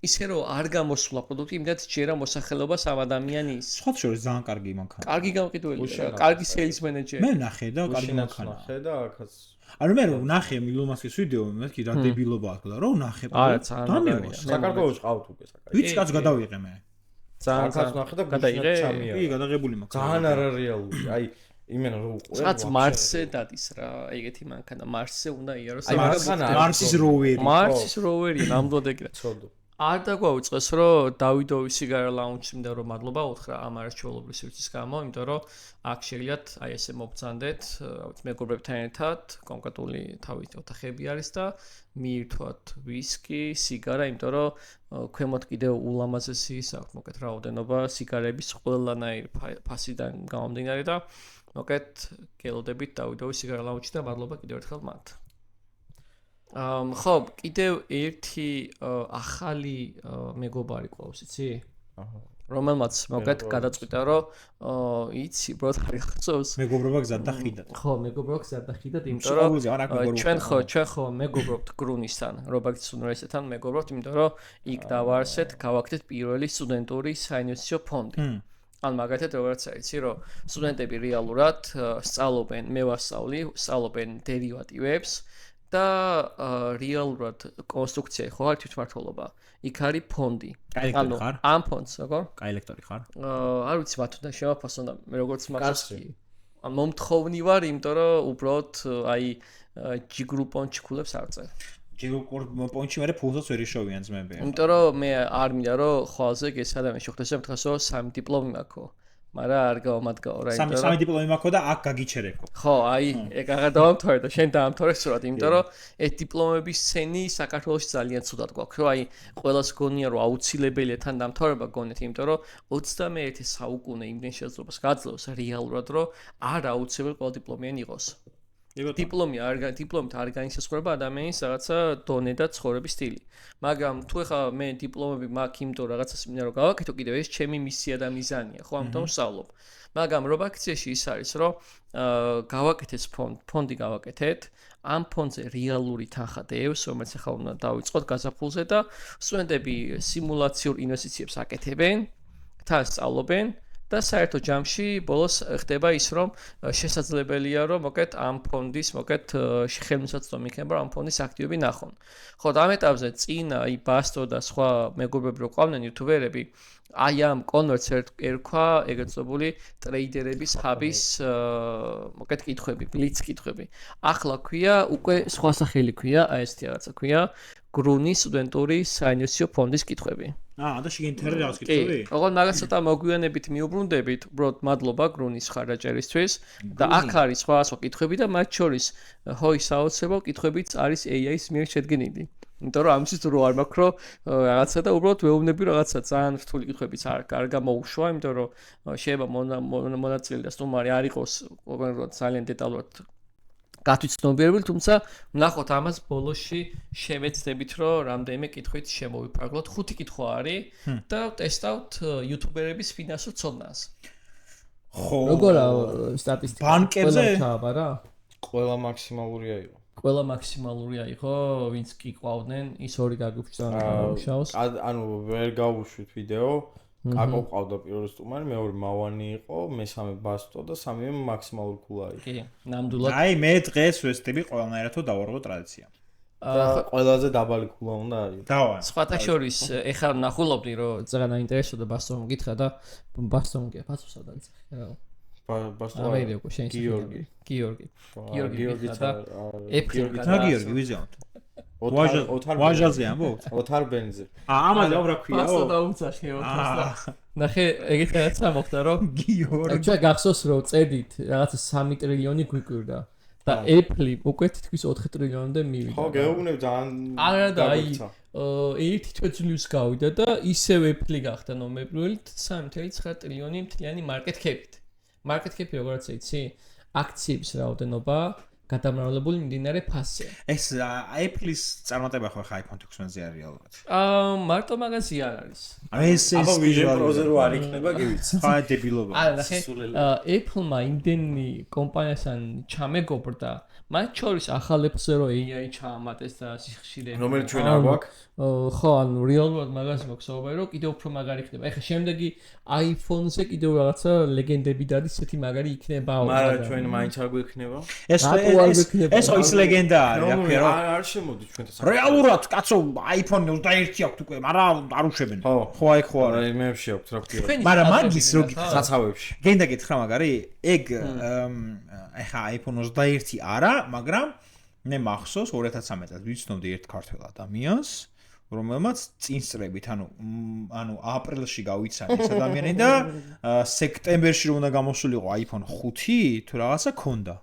ისე რომ არ გამოსულა პროდუქტი, იმედად ჯერა მოსახელობას ამ ადამიანის. სხვა შორის ძალიან კარგი მანქანა. კარგი გამყიდველია, კარგი სეილს მენეჯერი. მე ნახე და კარგი მანქანა. ნახე და აქაც ანუ მე ნახე ილონ მასკის ვიდეო, მეთქი რა დებილობაა თქო და რო ნახე. არა, ძალიან დამევა. საქართველოს ყავთ უკვე საკუთარი. ვიცი კაც გადავიღე მე. ძალიან ნახე და გადაიღე? კი, გადაღებული მაქვს. ძალიან არარეალური. აი იმენა რო უყურებ. რაც მარსზე დადის რა, ეგეთი მანქანა მარსზე უნდა იაროს. აი მანქანა მარსის როვერი. მარსის როვერი, ნამდვილად ეგრე. ცოდო. არ დაგვაუწყეს რომ დავიდოვის სიგარა ლაუნჯში მინდა რომ მადლობა უთხრა ამ არჩეულობის სივრცის გამო, იმიტომ რომ აქ შეგიძლიათ აი ესე მობრძანდეთ, მეგობრებთან ერთად, კონკრეტული თავის ოთახები არის და მიირთვათ ვისკი, სიგარა, იმიტომ რომ ქვემოთ კიდევ ულამაზესი საქმე, მოკეთ რაოდენობა სიგარების ყველანაირ ფასიდან გამომდინარე და მოკეთ გელოდებით დავიდოვის სიგარა ლაუნჯში და მადლობა კიდევ ერთხელ მათ. ხო, კიდევ ერთი ახალი მეგობარი ყავს, იცი? აჰა. რომელმაც მოგეთ გადაწყვიტა, რომ იცი, უბრალოდ ხარხავს. მეგობრობა გზად და ხიდად. ხო, მეგობრობა გზად და ხიდად, იმიტომ რომ ჩვენ ხო მეგობრობთ გრუნისთან, რობერტ უნივერსიტეტთან მეგობრობთ, იმიტომ რომ იქ დავარსეთ, გავაკეთეთ პირველი სტუდენტური საინვესტიციო ფონდი. ან მაგათად როგორც აიცი, რომ სტუდენტები რეალურად სწავლობენ, მე ვასწავლობენ დერივატივებს და რეალურად კონსტრუქცია ხო არის თვითმმართველობა. იქ არის ფონდი. ანუ ამ ფონდს, როგორ? კაი ლექტორი ხარ? არ ვიცი, მათ უნდა შევაფასო და მე როგორც მაგას ან მომთხოვნი ვარ, იმიტომ რომ უბრალოდ აი ჯიგრუპონჩი ქულებს არ წერ. ჯიგრუპონჩი მე ფულსაც ვერ იშოვიან ძმები. იმიტომ რომ მე არ მინდა რომ ხვალზე ეს ადამიანი შეხვდეს და მითხრას რომ 3 დიპლომი მაქვს. მაგრამ არ გავამადგაო რა, იმიტომ რომ 3 დიპლომი მაქვს და აქ გაგიჩერეკო. ხო, აი, ეგ აღარ დავამთავრე და შენ დაამთავრე სწორად, იმიტომ რომ ეს დიპლომების სცენი საქართველოში ძალიან ცუდად გვაქვს, რომ აი, ყველას გონია რომ აუცილებელია თან დამთავრება გონეთ, იმიტომ რომ 21 საუკუნე იმდენ შესაძლებლობას გაძლევს რეალურად, რომ არ აუცილებელი ყველა დიპლომიანი იყოს. დიპლომით არ განისაზღვრება ადამიანის რაღაცა დონე და ცხოვრების სტილი. მაგრამ თუ ეხლა მე დიპლომები მაქვს, იმიტომ რაღაცას მინდა რომ გავაკეთო, კიდევ ეს ჩემი მისია და მიზანია, ხო, ამიტომ ვსწავლობ. მაგრამ რობაქციაში ის არის, რომ გავაკეთეთ ფონდი გავაკეთეთ, ამ ფონდზე რეალური თანხა დევს, რომელიც ახლა უნდა დავიწყოთ გაზაფხულზე და სტუდენტები სიმულაციურ ინვესტიციებს აკეთებენ, თან სწავლობენ და საერთო ჯამში ბოლოს ხდება ის, რომ შესაძლებელია, რომ მოკეთ ამ ფონდის, მოკეთ ხელმისაწვდომი იქნება, ამ ფონდის აქტივები ნახონ. ხო, და ამ ეტაპზე წინა აი ბასტო და სხვა მეგობრები რო ყავდნენ იუთუბერები, აი ამ კონვერტს ერქვა ეგრეთ წოდებული ტრეიდერების ჰაბის მოკეთ კითხვები, ბლიც კითხვები. ახლა ქვია უკვე სხვა სახელი ქვია, აი ესეთი რაღაცა ქვია, გრუნის სტუდენტური საინვესტიციო ფონდის კითხვები. და შეგინთერე რაღაც კითხვები? კი, ოღონდ მაგას ცოტა მოგვიანებით მიუბრუნდებით, უბრალოდ მადლობა გრუნის ხარაჯერისთვის და აქ არის სხვა კითხვები და მათ შორის ჰოის აუცილებლად კითხვებიც არის AI-ის მიერ შედგენილი. იმიტომ რომ ამისთვის რო არ მაქვს რომ რაღაცა და უბრალოდ ვეუბნები რაღაცა ძალიან რთული კითხვებიც არ გამოუშვა, იმიტომ რომ შეიძლება მონაწილე და სტუმარი არ იყოს ძალიან დეტალურად გათვითცნობიერებული, თუმცა ვნახოთ ამას ბოლოსში შევეცდებით, რომ რამდენიმე კითხვით შემოვიფარგლოთ. 5 კითხვა არის და ტესტავთ იუთუბერების ფინანსურ ცოდნას. ხო. როგორა სტატისტიკა? ბანკებზე? ყველა მაქსიმალურია იყო. ყველა მაქსიმალურია იყო, ვინც კი ყავდნენ, ის ორი გაგიფრჩა მუშაობს. ანუ ვერ გავუშვით ვიდეო. კაკო ყავდა პირველი სტუმარი, მეორე მავანი იყო, მესამე ბასტო და სამივე მაქსიმალური ქულა იყო. კი, ნამდვილად. აი მე დღეს ვესწრები ყველანაირად თუ დავარღო ტრადიცია. ყველაზე დაბალი ქულა უნდა არის. დავა. სხვათა შორის ეხლა ნახულობდი, რომ ძალიან აინტერესებდა ბასტომ გითხრა და ბასტომ კი ფასოსავ და იცი რა. ბასტო ამერია უკვე შენ გიორგი. გიორგი და გიორგი ვიზიოთ. ვაჟაზე ამბობთ? ოთარ ბენზე. ამაზე რა ქვია? ბასტო დაუცა შეოთასდა. ნახე, ეგეთ რაღაცა მოხდა, რომ გიორგი. ჩვენ გახსოვს, რომ წერდით რაღაცა 3 ტრილიონი გვიკვირდა. და Apple უკვე თითქმის 4 ტრილიონამდე მივიდა. ხო, გეუბნებ ძალიან. არა და აი ერთი თვეწლივს გავიდა და ისევ Apple გახდა ნომერული 3.9 ტრილიონი მთლიანი მარკეტ კეპით. მარკეტ კეპი როგორც იცი, აქციების რაოდენობა გადამრავლებული მიმდინარე ფასზე. ეს Apple-ის წარმატება ხო ხა iPhone 16-ზე არის რეალურად. მარტო მაგაზი არ არის. ეს აბა Vision Pro-ზე რო არ იქნება კი ვიცი. ხა დებილობა. ნახე, Apple-მა იმდენი კომპანიასთან ჩამეგობრდა, მათ შორის ახალ Apple-ზე რო AI ჩაამატეს და სიხშირე. რომელიც ჩვენ არ გვაქვს? ხო, ანუ რეალურად მაგას მოგსაუბარი რომ კიდევ უფრო მაგარი ხდება. ეხლა შემდეგი iPhone-ზე კიდევ რაღაცა ლეგენდები და ისეთი მაგარი იქნებაო. მაგრამ ჩვენ მაინც არ გვექნება. ეს ხო ის ლეგენდა არის, აქ რომ არ შემოდი ჩვენთან. რეალურად კაცო iPhone 21 აქვს უკვე, მაგრამ არ უშვებენ. ხო აი ხო არა. მე შეაქვთ რა ვთქვა. მაგრამ მაგის რო გითხრა საცავებში. გენდა გითხრა მაგარი, ეგ ეხა iPhone 21 არა, მაგრამ მე მახსოვს 2013 წელს ვიცნობდი ერთ ქართველ ადამიანს, რომელმაც წინსწრებით, ანუ აპრილში გავიცანი ეს ადამიანი და სექტემბერში რომ უნდა გამოსულიყო iPhone 5 თუ რაღაცა ქონდა.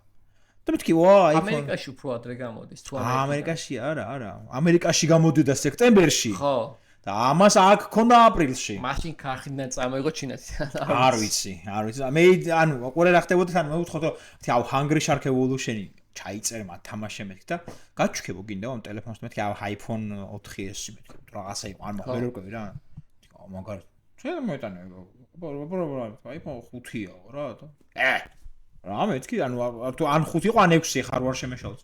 და მეთქი, ვა, iPhone ამერიკაში უფრო ადრე გამოდის, თუ ამერიკაში არა. ამერიკაში გამოდიდა სექტემბერში. ხო. და ამას აქ ქონდა აპრილში. მაშინ ქარხნიდან წამოიღო ჩინეთში. არ ვიცი. მე ანუ ყველა რა ხდებოდა თან მე ვთხოვ თქო Hungry Shark Evolution ჩაიწერე მათ თამაშე მეთქი და გაჩვქებო გინდა ამ ტელეფონს მეთქი iPhone 4S მეთქი რაღაცა იყო არ მოხდა ვერ ვიყევი რა. თქო მაგარი. შეიძლება მოეტანე. iPhone 5-ია რა და. რა მეთქი ანუ ან 5 იყო ან 6 ხარ ვარ შემეშალს.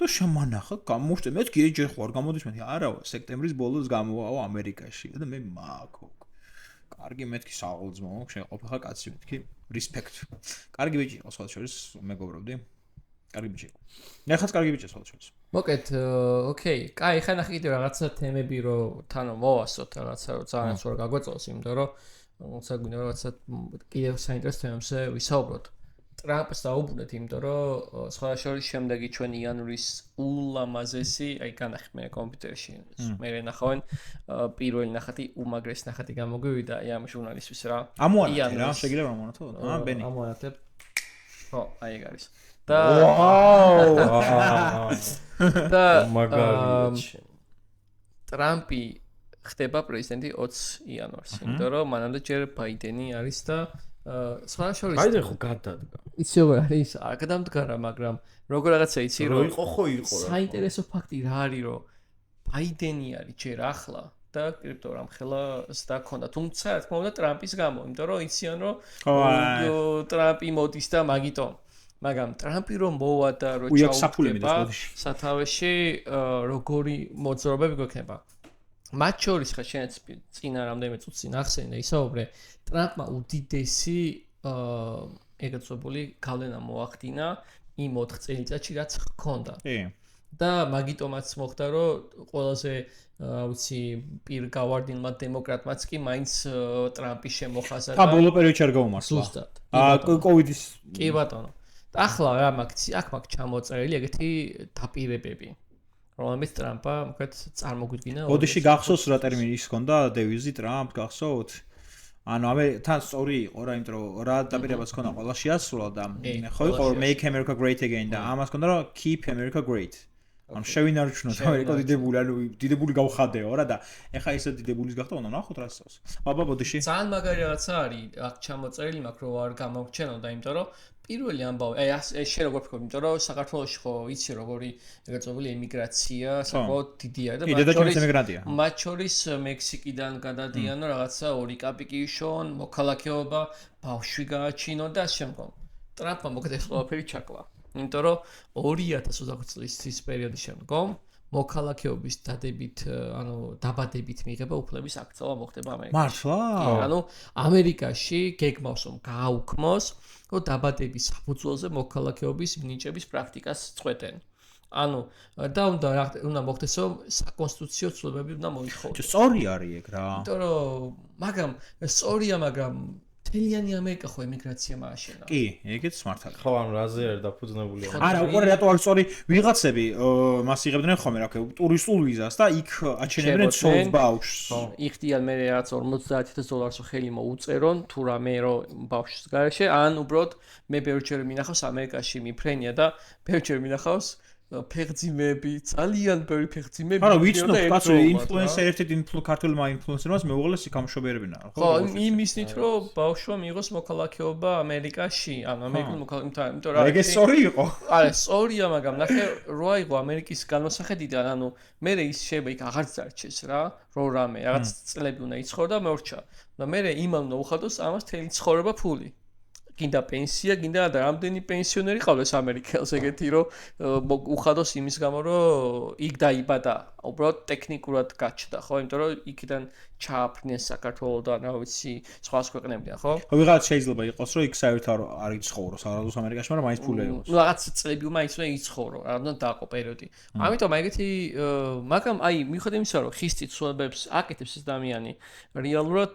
და შემანახა გამოშტე მეთქი ჯერ ხო არ გამოდის მეთქი არა სექტემბრის ბოლოს გამოვაო ამერიკაში და მე მაქო. კარგი მეთქი საყორძმო შეყოფა ხა კაცი მეთქი respect. კარგი ბიჭი იყო სხვა შორის მეგობრობდი. კარგი ბიჭი. ნახაც კარგი ბიჭი სხვა შორის. მოკეთ, ოკეი. კაი, ხა ნახე კიდევ რაღაცა თემები რომ თანო მოვასწოთ რაღაცა რომ ძალიან სწორ გაგვეწოს, იმიტომ რომ საგვინდა რაღაცა კიდევ საინტერესო თემებზე ვისაუბროთ. ტრამპს დაუბრუნეთ, იმიტომ რომ სხვა შორის შემდეგი ჩვენი იანვრის ულამაზესი, აი განახი მე კომპიუტერში, მე ნახავენ პირველი ნახატი, უმაგრესი ნახატი გამოგვივიდა აი ამ ჟურნალისტვის რა. ამოანათე რა, შეგიძლია რომ ამოანათო? ბენი. ამოანათებ. ხო, აი ეგ არის. და და მაგარია. ტრამპი ხდება პრეზიდენტი 20 იანვარს, იმიტომ რომ მანამდე ჯერ ბაიდენი არის და სხვა შორის ბაიდენი ხო გადადგა. იცი როგორ არის? არ გადამდგარა, მაგრამ როგორ რაღაცა იცი რომ იყო ხო იყო რა. საინტერესო ფაქტი რა არის რომ ბაიდენი არის ჯერ ახლა და კრიპტორამხელას და ქონდა. თუმცა რა თქმა უნდა ტრამპის გამო, იმიტომ რომ იციან რომ ტრამპი მოდის და მაგიტომ მაგრამ ტრამპი რომ მოვა და რო ჩაუდგება სათავეში როგორი მოძრაობები გვექნება. მათ შორის ხა შენც წინა რამდენიმე წუთს ნახსენე ისაუბრე ტრამპმა უდიდესი ეგრეთ წოდებული გავლენა მოახდინა იმ 4 წელიწადში რაც ჰქონდა. და მაგიტომაც მოხდა რომ ყველაზე ვიცი პირგავარდინმა დემოკრატმაც კი მაინც ტრამპის შემოხაზა და ბოლო პერიოდში არ გაუმართლა. ზუსტად. კოვიდის კი ბატონო. ახლა რა აქ მაგ ჩამოწერილი ეგეთი დაპირებები რომელიც ტრამპა მოკლედ წარმოგვიდგინა. ოდიში გახსოვს რა ტერმინი ის ჰქონდა დევიზი ტრამპ გახსოვთ? ანუ თან სწორი იყო რა იმიტომ რომ რა დაპირებაც ჰქონდა ყველა შეასრულა და ხო იყო make America great again და ამას ჰქონდა რომ keep America great. ანუ შევინარჩუნოთ ამერიკა დიდებული, ანუ დიდებული გავხადეო რა და ეხა ისე დიდებულის გახდა უნდა ნახოთ რა სწავს. აბა ბოდიში. ძალიან მაგარი რაღაცა არის აქ ჩამოწერილი, მაგრამ რო არ გამოგჩენოდა, იმიტომ რომ პირველი ამბავი, აი ეს შე როგორ ვფიქრობ, იმიტომ რომ საქართველოში ხო იცი როგორი ეგრეთ წოდებული ემიგრაცია, საკმაოდ დიდია და მათ შორის მექსიკიდან გადადიან რაღაცა 2 კაპიკი იშონ, მოქალაქეობა, ბავშვი გააჩინო და შემდგომ. ტრამპმა მოკეთე ყველაფერი ჩაკლა. იმიტომ რომ 2020 წლის ის პერიოდის შემდგომ მოქალაქეობის დადებით, ანუ დაბადებით მიღება უფლების აკრძალვა მოხდება ამერიკაში. მართლა? ანუ ამერიკაში გეგმავს რომ გააუქმოს, რომ დაბადების საფუძველზე მოქალაქეობის მინიჭების პრაქტიკას წყვეტენ. ანუ და უნდა მოხდეს რომ საკონსტიტუციო ცვლილებები უნდა მოითხოვდეს. სწორი არის ეგ რა. იმიტომ რომ მაგრამ სწორია, მაგრამ თელიანი ამერიკა ხო ემიგრაცია მააშენა. კი, ეგეც მართალია. ხო, ანუ რაზე არ დაფუძნებული არის. არა, უყურე რატო არ სწორი ვიღაცები მას იღებდნენ ხოლმე რა ქვია, ტურისტულ ვიზას და იქ აჩენებდნენ ცოლ ბავშვს. ხო, იხდიან მე რაც $50,000 ხელი მოუწერონ, თუ რამე რო ბავშვს გარეშე, ან უბრალოდ მე ბევრჯერ მინახავს ამერიკაში მიფრენია და ბევრჯერ მინახავს ფეხძიმები, ძალიან ბევრი ფეხძიმები. არა, ვიცნობ, კაცო, ინფლუენსერი ერთ-ერთი ქართულმა ინფლუენსერმაც მეუღლეს გამშობიერებინა, ხო, იმისნით, რომ ბავშვმა მიიღოს მოქალაქეობა ამერიკაში, ანუ ამერიკული მოქალაქეობა, იმიტომ რომ ეგ სწორი იყო. არა, სწორია, მაგრამ ნახე, რო აიღო ამერიკის განმოსახედიდან, ანუ მე ის შეიძლება იქ აღარ დარჩეს რა, რო რამე, რაღაც წლები უნდა იცხოვრო და მეურჩა. და მე იმან უნდა უხადოს ამას თელი ცხოვრება ფული. გინდა პენსია, გინდა და რამდენი პენსიონერი ყავდეს ამერიკელს ეგეთი, რომ უხადოს იმის გამო, რომ იქ დაიბადა, უბრალოდ ტექნიკურად გაჩნდა, ხო? იმიტომ რომ იქიდან ჩააფრინეს საქართველოსთან, რა ვიცი, სხვა ქვეყნებიდან, ხო? ხო, ვიღაც შეიძლება იყოს, რომ იქ საერთოდ არ იცხოვროს არადოს ამერიკაში, მაგრამ მაინც ფული ეღოს. ნუ რაღაც წლები მაინც უნდა იცხოვრო, რა უნდა დაყო პერიოდი. ამიტომ ეგეთი, მაგრამ აი, მიუხედავად იმისა, რომ ხისტი ცვლილებებს აკეთებს ეს ადამიანი, რეალურად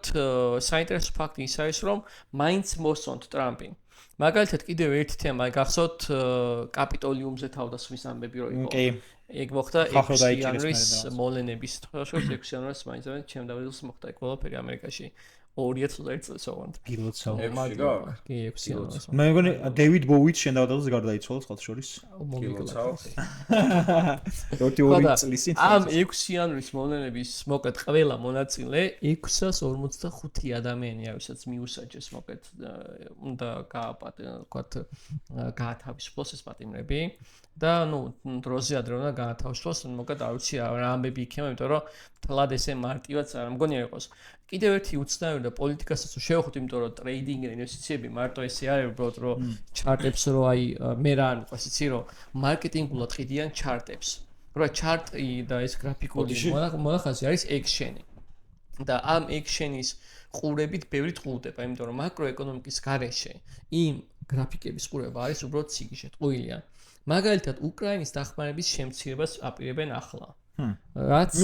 საინტერესო ფაქტი ის არის, რომ მაინც მოსწონთ ტრამპი. მაგალითად კიდევ ერთი თემა გახსოვთ კაპიტოლიუმზე თავდასხმის ამბები რო იყო. კი. ეგ მოხდა 6 იანვრის მოლენების დროს 6 იანვრის მაინც ჩემ დავიწყოს მოხდა ეგ ყველაფერი ამერიკაში 2021 წელს ოღონდ. გილოცავ. კი 6 იანვრის. მე მგონი დეივიდ ბოუიც შენ დავადალოს გარდაიცვალა ხალხ შორის. მოგილოცავ. 2 წლის წინ. ამ 6 იანვრის მოლენების მოკეთ ყველა მონაწილე 645 ადამიანი აისაც მიუსაჯეს მოკეთ უნდა გაათავისუფლოს ეს პატიმრები. და ნუ დროზე ადრე უნდა გაათავისუფლოს, მოკეთ არ ვიცი რა ამბები იქნება, იმიტომ რომ თლად ესე მარტივად არ მგონი არ იყოს. კიდევ ერთი უცნაური და პოლიტიკასაც შევხვდით, იმიტომ რომ ტრეიდინგი და ინვესტიციები მარტო ესე არის, უბრალოდ რომ ჩარტებს რო აი მე რა არ მიყვარს, იცი რომ მარკეტინგულად ყიდიან ჩარტებს. რო ჩარტი და ეს გრაფიკული მონახაზი არის ექშენი. და ამ ექშენის ყურებით ბევრი ტყუდება, იმიტომ რომ მაკროეკონომიკის გარეშე იმ გრაფიკების ყურება არის უბრალოდ სიგიჟე, ტყუილია. მაგალითად, უკრაინის დახმარების შემცირებას აპირებენ ახლა. რაც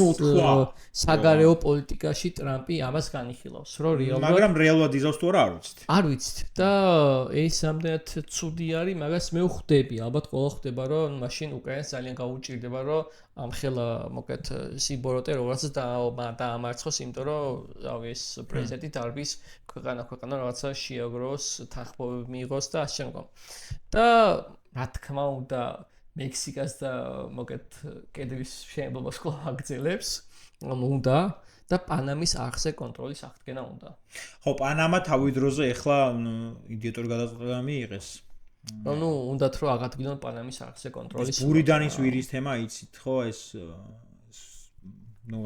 საგარეო პოლიტიკაში ტრამპი ამას განიხილავს, რომ რეალურად მაგრამ რეალურად იზავს თუ არა არ ვიცით. არ ვიცით და ეს ამდენად ცუდი არის, მაგას მე ვხვდები, ალბათ ყველა ხვდება, რომ მაშინ უკრაინას ძალიან გაუჭირდება, რომ ამ ხელა მოკეთ სიბოროტე რაღაცა დაამარცხოს, იმიტომ რომ რავი ეს პრეზიდენტი დარბის ქვეყანა რაღაცა შეაგროს, თანხმობები მიიღოს და ასე შემდგომ. და რა თქმა უნდა მექსიკას და მოკეთ კედრის შენობებას კვლავ აგრძელებს, უნდა და პანამის არხზე კონტროლის აღდგენა უნდა. ხო, პანამა თავი დროზე ეხლა იდიოტური გადაწყვეტა მიიღეს. ნუ უნდათ რომ აღადგინონ პანამის არხზე კონტროლის. გურიდანის ვირის თემა იცით, ხო, ეს ნუ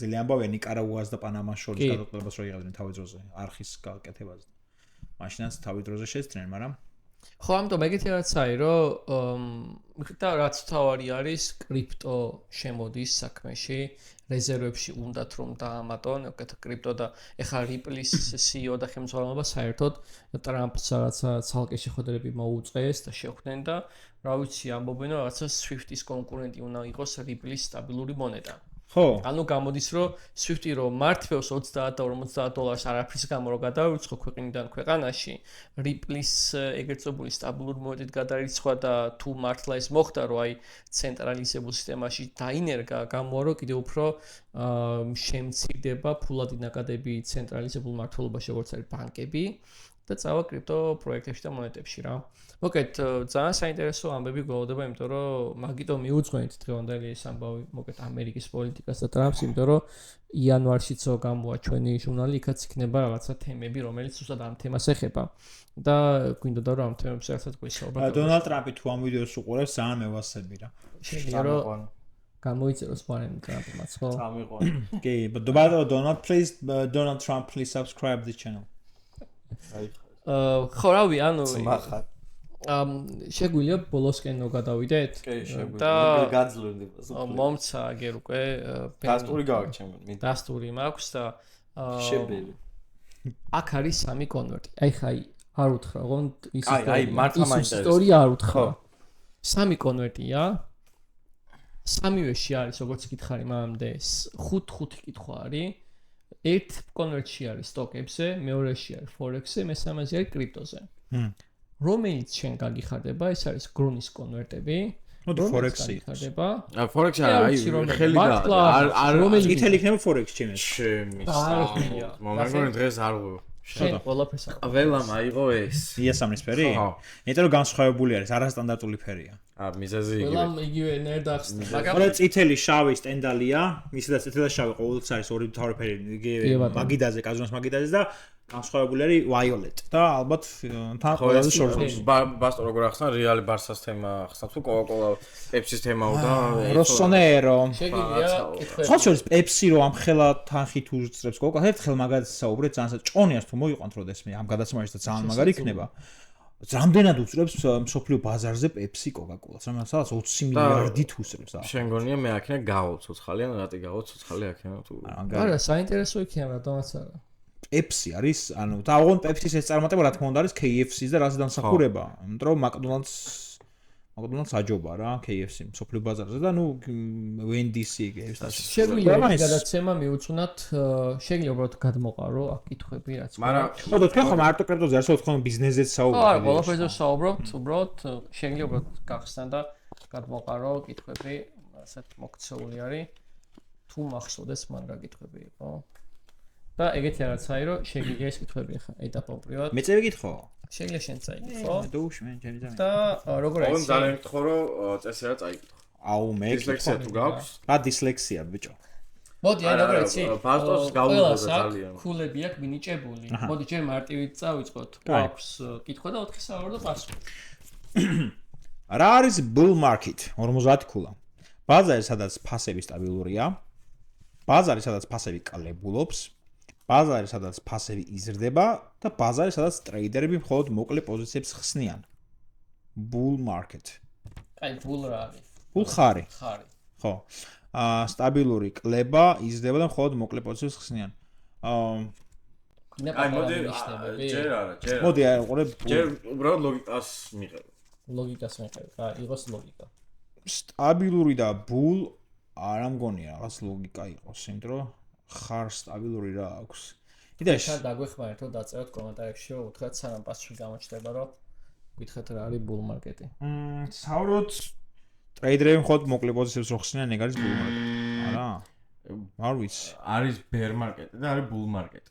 ძალიან ამბავია ნიკარაგუას და პანამას შორის გადაწყვეტებას რო იღებდნენ თავი დროზე არხის გაკეთებაზე. მაშინაც თავი დროზე შეძდნენ, მაგრამ ხო, ამიტომ ეგეთი რაც არის, რომ და რაც თავარი არის კრიპტო შემოდის საქმეში, რეზერვებში უნდათ რომ დაამატონ, კრიპტო და ეხლა Ripple-ის CEO და ხელმძღვანელობა საერთოდ ტრამპს რაღაცა ცალკე შეხვედრები მოუწყეს და შეხვდნენ და რა ვიცი, ამბობენ რომ რაღაცა Swift-ის კონკურენტი უნდა იყოს Ripple-ის სტაბილური მონეტა. ხო. ანუ გამოდის რომ Swift-ი რომ მართლაც 30 და 50 დოლარს არაფრის გამო რომ გადაურიცხო ქვეყნიდან ქვეყანაში, Ripple-ის ეგრეთ წოდებული სტაბილური მონეტით გადაირიცხვა და თუ მართლა ეს მოხდა, რომ აი ცენტრალიზებულ სისტემაში დაინერგა, გამოა რომ კიდევ უფრო შემცირდება ფულადი ნაკადები ცენტრალიზებულ მმართველობაში, როგორც არის ბანკები და წავა კრიპტო პროექტებში და მონეტებში რა. მოკეთ ძალიან საინტერესო ამბები გველოდება, იმიტომ რომ მაგიტომ მიუძღვენთ დღევანდელი ეს ამბავი, მოკეთ ამერიკის პოლიტიკას და ტრამპს, იმიტომ რომ იანვარშიცო გამოა ჩვენი ჟურნალი, იქაც იქნება რაღაცა თემები, რომელიც უბრალოდ ამ თემას ეხება. და გვინდოდა რომ ამ თემებს ერთად გვისაუბროთ. დონალდ ტრამპი თუ ამ ვიდეოს უყურებს, ძალიან მევასები რა. შეიძლება რომ გამოიწეროს პარემ ტრამპმაც, ხო? წამიყვან. კი, but Donald Trump please subscribe the channel. ხო, რავი, ანუ შეგვიძლია ბოლოსკენ გადავიდეთ? კი, შეგვიძლია. გაძლევდებას. მომცა აგერ უკვე დასტური გავაჩემ. დასტური მაქვს და შებელი. აქ არის 3 კონვერტი. აი ხაი, არ უთხრა, ოღონდ ის აი, მართლა მაინტერესებს. ისტორია არ უთხრა. 3 კონვერტია. სამივეში არის, როგორც გითხარი მამამდე, 5 კითხვა არის. ერთ კონვერტში არის სტოკებზე, მეორეში არის ფორექსზე, მესამეზე არის კრიპტოზე. რომელიც შენ გაგიხარდება, ეს არის გრონის კონვერტები. მოდი ფორექსი გიხარდება. ფორექსი აი ხელი და არ წითელი იქნება ფორექსი ჩემს. მომეგონი დღეს არ შენ ყველაფერს ყველამ აიღო ეს. იასამნის ფერი? ხო. იმიტომ რომ განსხვავებული არის, არასტანდარტული ფერია. მიზეზი იგივე. ყველამ იგივე ნერდა ახსნა. მაგრამ წითელი შავი სტენდალია, ისედაც წითელი და შავი ყოველთვის არის ორი თავი ფერი, იგივე მაგიდაზე, კაზონის მაგიდაზე და განსხვავებული არის ვაიოლეტ და ალბათ თან ყველაზე შორს. ბასტო როგორ ახსნა, რეალი ბარსას თემა ახსნა თუ კოკაკოლა პეპსის თემაო და როსონერო. შეგიძლია კითხები. სხვა შორის პეპსი რო ამ ხელა თანხით უძრებს კოკა, ერთხელ მაგაზე საუბრეთ, ძალიან ჭონიას თუ მოიყვანთ როდესმე ამ გადაცემაში და ძალიან მაგარი იქნება. რამდენად უძრებს მსოფლიო ბაზარზე პეპსი კოკაკოლას? რომელსაც 20 მილიარდით უძრებს. შენ გონია მე აქ იქნება გავა ცოცხალი ან რატი გავა ცოცხალი აქ იქნება თუ არა, საინტერესო იქნება რატომაც არა. პეპსი არის, ანუ და აღონ პეპსის ეს წარმატება რა თქმა უნდა არის KFC-ს და რას დამსახურება. იმიტომ რომ მაკდონალდს აჯობა რა KFC მსოფლიო ბაზარზე და ნუ Wendy's-ი KFC. შეგვიძლია გადაცემა მიუწვნათ, შეგვიძლია უბრალოდ გადმოყარო აქ კითხვები რაც. მაგრამ ხო, თქვენ ხომ არტო კრედოზე არც თქვენ ბიზნესზეც საუბრობთ. არა, ყველაფერზე საუბრობთ, უბრალოდ შეგვიძლია უბრალოდ გახსნა და გადმოყარო კითხვები, ასეთ მოქცეული არის. თუ მახსოვდეს მან რა კითხვები იყო. და ეგეთი რაღაცაა, რომ შეგვიძლია ეს კითხვები ხა ეტაპობრივად. მე წევიკითხო. შეგვიძლია შენ წაიკითხო. დუშ მე ჯერი ძალიან. და როგორ არის? ოღონდ ძალიან მითხო რომ წესი რა წაიკითხო. აუ მე დისლექსია თუ გაქვს? რა დისლექსია ბიჭო. მოდი, აი როგორ იცი? ბასტოს გაუგებდა ძალიან. ქულები აქვს მინიჭებული. მოდი ჯერ მარტივით წავიწყოთ. გვაქვს კითხვა და 4 სავარაუდო პასუხი. რა არის bull market? 50 ქულა. ბაზარი სადაც ფასები სტაბილურია. ბაზარი სადაც ფასები კლებულობს. ბაზარი სადაც ფასები იზრდება და ბაზარი სადაც ტრეიდერები მხოლოდ მოკლე პოზიციებს ხსნიან. bull market. აი bull რა არის? bull ხარი. ხარი. ხო. სტაბილური კლება იზრდება და მხოლოდ მოკლე პოზიციებს ხსნიან. აი მოდი ჯერ არა, ჯერ. მოდი აი ყურე ჯერ უბრალოდ ლოგიკას მიყევ. ლოგიკას მიყევ. აი იყოს ლოგიკა. სტაბილური და bull არ ამგონია რაღაც ლოგიკა იყოს, იმიტომ რომ ხარ სტაბილური რა აქვს. იდეაში შენ დაგვეხმარეთ რომ დაწეროთ კომენტარებში რომ უთხრათ სანამ პასუხი გამოჩნდება რომ გითხეთ რა არის bull market-ი. საუბრობთ ტრეიდერები მხოლოდ მოკლე პოზიციებს რო ხსნიან, ეგ არის bull market. არა? არ ვიცი. არის bear market და არის bull market.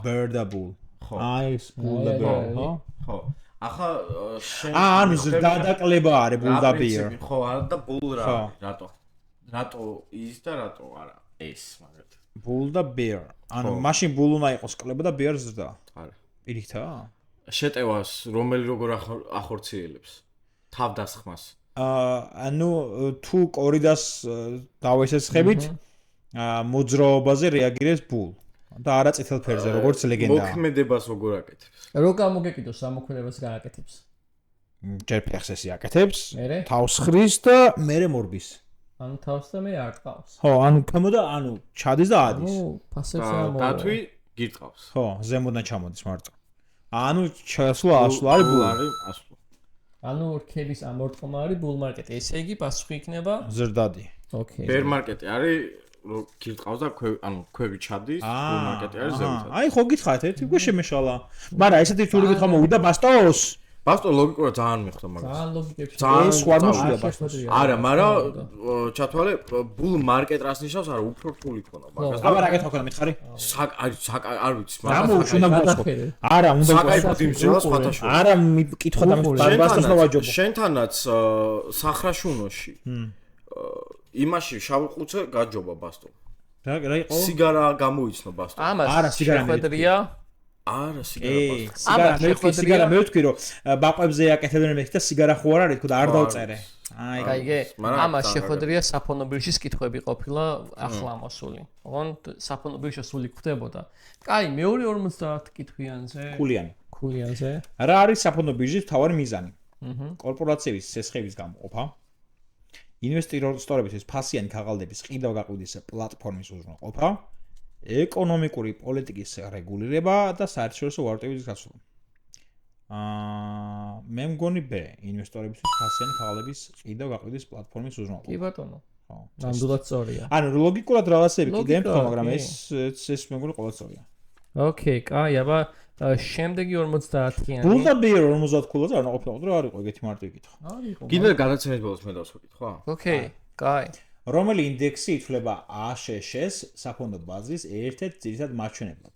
bear და bull. ხო. აი ეს bull და bear, ხო? ხო. ახლა შენ ანუ დაკლება არის bull და bear. ხო, არა და bull რა არის, რატო? რატო ის და რატო არა ეს მაგათ? bull და bear. ანუ მაშინ bull უნდა იყოს კლება და bear ზრდა. არა. პირიქთა? შეტევას რომელი როგორ ახორციელებს? თავდასხმას. ანუ თუ კორიდას დავესესხებით, მოძრაობაზე რეაგირებს bull და არა წითელ ფერზე, როგორც ლეგენდაა. მოქმედებას როგორ აკეთებს? რო გამოგეკიდოს სამოქმედებას გააკეთებს. ჯერ ფეხს ესე აკეთებს, მერე? თავს ხრის და მერე მორბის. ანუ თავს და მე არ ყავს. ხო, ანუ ქემოდა, ანუ ჩადის და ადის. ნუ ფასებს რა მოვა. დათვი გირტყავს. ხო, ზემოდან ჩამოდის მარტო. ანუ ჩასვლა ასვლა არის bull. არის ასვლა. ანუ რქების ამორტყმა არის bull market. ესე იგი პასუხი იქნება ზრდადი. ოკეი. bear market-ი არის რომ გირტყავს და ანუ ქვევი ჩადის, bull market-ი არის ზემოთ. აი ხო გითხარით, ერთი უკვე შემეშალა. მაგრამ ესეთი თული კითხვა მოვიდა ბასტოს. ბასტო ლოგიკურად ძალიან მიხვდა მაგას. ძალიან ლოგიკებში. ეს სხვა მოშლია ბასტოს. არა, მაგრამ ჩათვალე bull market რას ნიშნავს? არა, უფრო რთული ქონა მაგას. აბა რა გეთქვა ქონა მითხარი? არ ვიცი, მაგრამ უნდა გქოსო. არა, უნდა საკაიფოდ იმსჯელა სხვათა შორის. არა, კითხვა და ბასტოს დავაჯობო. შენთანაც სახრაშუნოში იმაში შავყუცე გაჯობა ბასტო. რა იყო? სიგარა გამოიცნო ბასტო. არა, სიგარა მეხვედრია. არა, სიგარა ბასტო. სიგარა მე ვთქვი რომ ბაყვებზე აკეთებდნენ მე და სიგარა ხო არ არის თქო და არ დავწერე. აიგე, ამას შეხვედრია საფონობილშის კითხვები ყოფილა ახლა მოსული. ოღონდ საფონობილში სული ხვდებოდა. კაი, მეორე 50 კითხვიანზე. ქულიანზე. რა არის საფონობილშის მთავარი მიზანი? კორპორაციების სესხების გამოყოფა. ინვესტორებისთვის ფასიანი ქაღალდების ყიდვა გაყიდვის პლატფორმის უზრუნველყოფა, ეკონომიკური პოლიტიკის რეგულირება და საერთაშორისო ვარაუდების გასვლა. მე მგონი ბ ინვესტორებისთვის ფასიანი ქაღალდების ყიდვა გაყიდვის პლატფორმის უზრუნველყოფა. კი ბატონო. ხო, ნამდვილად სწორია. ანუ ლოგიკურად რაღაცები კიდე ემთხვევა, მაგრამ ეს მე მგონი ყველა სწორია. ოკეი, კაი, აბა შემდეგი 50-იანი. bull და bear 50 ქულაზე არ ყოფილა, რა არისო ეგეთი მარტივი კითხვა. არისო. კიდე გადაცემის ბოლოს მე დავსვა კითხვა? ოკეი, კაი. რომელი ინდექსი ითვლება ASHS-ს საფონდო ბაზრის ერთ-ერთ ძირითად მაჩვენებლად?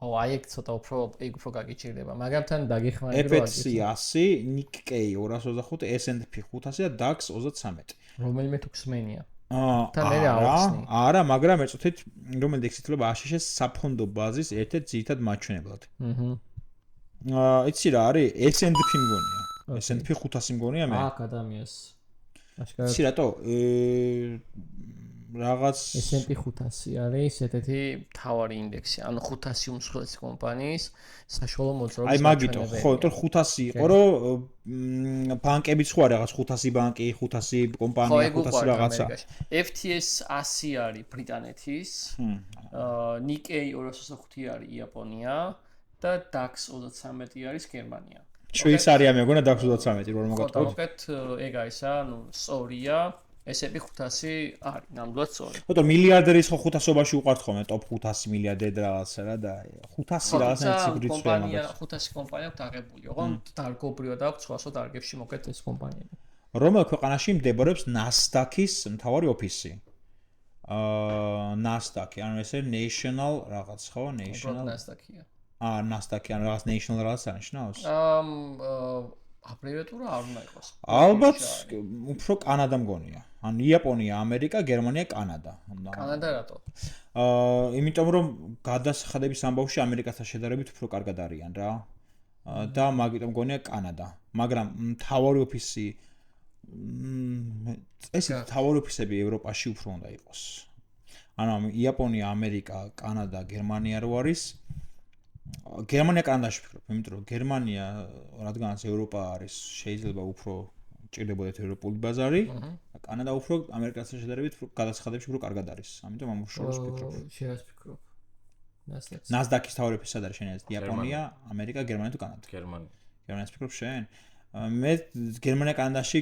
აი ეგ ცოტა უფრო გაგიჭირდება, მაგრამ თან დაგეხმარი რომ FTSE 100, Nikkei 225, S&P 500 და DAX 33. რომელიმე თუ ხსმენია. არა, მაგრამ ეწოდით რომელი ექსიტლება აშშ-ს საფონდო ბაზის ერთ-ერთ ძირითად მაჩვენებლად. იცი რა არის? S&P მგონია. S&P 500 მგონია მე. აქ ადამიანს. იცი რატო? რაღაც S&P 500 არის ესეთი მთავარი ინდექსი, ანუ 500 უმსხვილესი კომპანიის საშუალო მოძრაობის. აი მაგითო, ხო, თორ 500 იყო, რომ ბანკებიც ხო არის რაღაც 500 ბანკი, 500 კომპანია, 500 რაღაცა. FTSE 100 არის ბრიტანეთის, Nikkei 225 არის იაპონია და DAX 33 არის გერმანია. შვეიცარია მეგონა DAX 33 რომ მოგატყოთ. მოკეთ ეგ არის, ანუ სწორია. S&P 500 არის ნამდვილად სწორი. ხო, მილიარდერის ხო 500-ობაში უყართ ხოლმე ტოპ 500 მილიარდერი და რაღაცა რა და 500 რაღაცა ციფრით კომპანია 500 კომპანია აქვს აღებული, ოღონდ დარგობრივად აქვს სხვადასხვა დარგებში მოკეთ ეს კომპანიები. რომელ ქვეყანაში მდებარეობს Nasdaq-ის მთავარი ოფისი? Nasdaq, ანუ ესე National რაღაც ხო, National Nasdaq-ია. Nasdaq-ი, ანუ რაღაც National რაღაც ანიშნავს? აბრევიატურა არ უნდა იყოს. ალბათ უფრო კანადა მგონია. ანუ იაპონია, ამერიკა, გერმანია, კანადა. კანადა რატო? იმიტომ რომ გადასახადების ამბავში ამერიკასთან შედარებით უფრო კარგად არიან რა. და მაგიტომ მგონია კანადა. მაგრამ მთავარი ოფისი ესე მთავარი ოფისები ევროპაში უფრო უნდა იყოს. ანუ იაპონია, ამერიკა, კანადა, გერმანია რო არის. გერმანია კანადაში ვფიქრობ, იმიტომ რომ გერმანია რადგანაც ევროპა არის, შეიძლება უფრო ჭირდებოდეთ ევროპული ბაზარი, კანადა უფრო ამერიკასთან შედარებით გადასახადებში უფრო კარგად არის. ამიტომ ამ შორს ვფიქრობ. შენ ვფიქრობ. Nasdaq-ის თავი ოფისი სად არის შენ? იაპონია, ამერიკა, გერმანია თუ კანადა? გერმანია. გერმანიას ვფიქრობ შენ? მე გერმანია კანადაში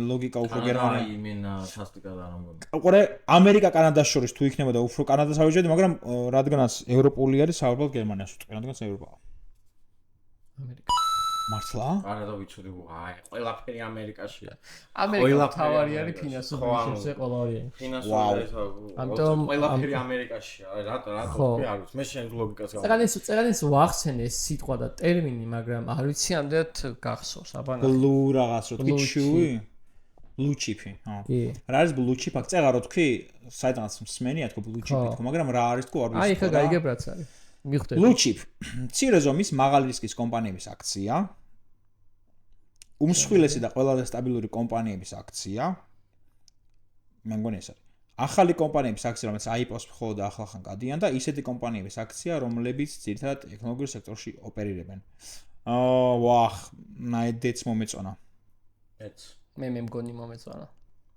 ლოგიკა უფრო გერმანია. აი მენ სასტიკად არ მგონია. უყურე ამერიკა კანადას შორის თუ იქნებოდა უფრო კანადას ავიჯერდი, მაგრამ რადგანაც ევროპული არის, საერთოდ გერმანიას ვწყვი, რადგანაც ევროპაა. ამერიკა. მართლა? არა ვიცოდი, აი ყველაფერი ამერიკაშია. ამერიკა თავარი არის ფინანსური შეზე ყველარი. ფინანსური ამიტომ ყველაფერი ამერიკაშია. რატო თქვი არ ვიცი. მე შენ ლოგიკას გავიგე. წერანის ვახსენე ეს სიტყვა და ტერმინი, მაგრამ არ ვიცი ამდენად გახსოვს, აბანა. Blue რაღაც რო თქვი ჩუი. Blue chip-ი. კი. რა არის blue chip? აქ წერა რო თქვი, საიდანაც მსმენია თქო blue chip-ი თქო, მაგრამ რა არის თქო არ ვიცი. აი ხა გაიგებ რაც არის. მიხვდები. Blue chip. მცირე ზომის მაღალი რისკის კომპანიების აქცია. უმსხვილესი და ყველაზე სტაბილური კომპანიების აქცია. მე მგონი ეს არის. ახალი კომპანიების აქცია, რომელიც IPO-ს მხოლოდ ახლახან გადიან და ისეთი კომპანიების აქცია, რომლებიც ძირითადად ტექნოლოგიურ სექტორში ოპერირებენ. ვახ, ნაიდეც მომეწონა. ეც. მე მგონი მომეწონა.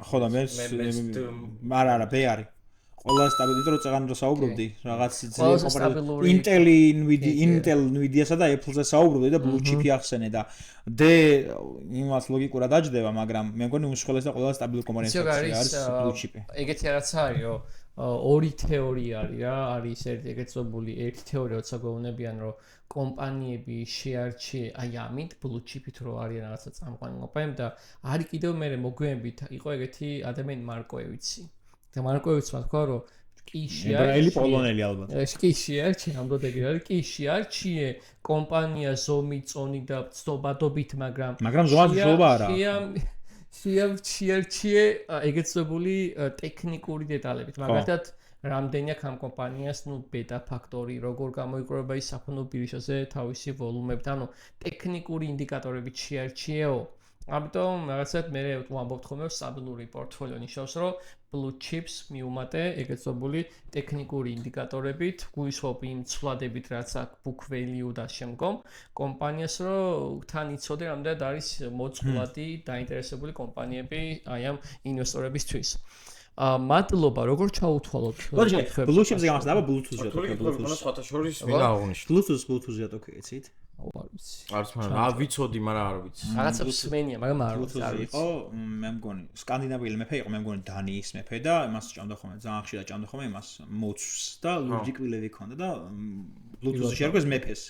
ხო და მე არა, ბე არის. ყველა სტაბილური რო წეგან რო საუბრობდი, რაღაც კომპანია Intel, Nvidia-სა და Apple-ზე საუბრობდი და blue chip-ი ახსენე და იმას ლოგიკურად აჯდება, მაგრამ მე მგონი უმსხვილესი და ყველა სტაბილური კომპანია არის blue chip-ი. ეგეთი რაღაცა არის, რომ ორი თეორია არის რა, არის ერთი ეგეთ ზოგული, ერთი თეორია როცა გვეუბნებიან, რომ კომპანიები შეარჩიე აი ამით blue chip-ით რო არიან რაღაცა წამყვანი კომპანიები და არის კიდევ მე მოგვიანებით იყო ეგეთი ადამიანი მარკოევიცი. და მარკოევიცმა თქვა რომ კი შეარჩიე ებრაელი პოლონელი ალბათ. კი შეარჩიე, ამდენ ეგ არის, კი შეარჩიე კომპანია ზომი, წონი და ცნობადობით, მაგრამ ზომადობა არა. შეარჩიე ეგეთ ზოგული ტექნიკური დეტალებით, მაგალითად რამდენი აქვს ამ კომპანიას, ბეტა ფაქტორი, როგორ გამოიკრება ის საფონდო ბირჟაზე თავისი ვოლუმებით, ანუ ტექნიკური ინდიკატორებით შეარჩიეო. ამიტომ რაღაცად მე ვამბობთ ხოლმე სტაბილური პორტფოლიო ნიშნავს, რომ blue chips მიუმატე ეგეთ ზოგული ტექნიკური ინდიკატორებით, გულისხმობ იმ ცვლადებით, რაც აქვს book value და შემდგომ კომპანიას, რომ თან იცოდე რამდენად არის მოწყვლადი დაინტერესებული კომპანიები აი ამ ინვესტორებისთვის. მადლობა, როგორ ჩაუთვალოთ? blue chips-ზე გამახსენდა Bluetooth-ზე. Bluetooth-ზე სხვათა შორის მინდა აღვნიშნო. Bluetooth-ზე თუ იცით? არ ვიცი. არის მაგრამ რა ვიცოდი, მაგრამ არ ვიცი. რაღაცა მსმენია, მაგრამ არ ვიცი. იყო, მე მგონი, სკანდინავიელი მეფე იყო, მე მგონი დანიის მეფე და იმას ჭამდა ხოლმე, ძალიან ხშირად ჭამდა ხოლმე იმას მოცვს და ლურჯი კბილები ჰქონდა და Bluetooth-ზე შეარქვეს მეფეს.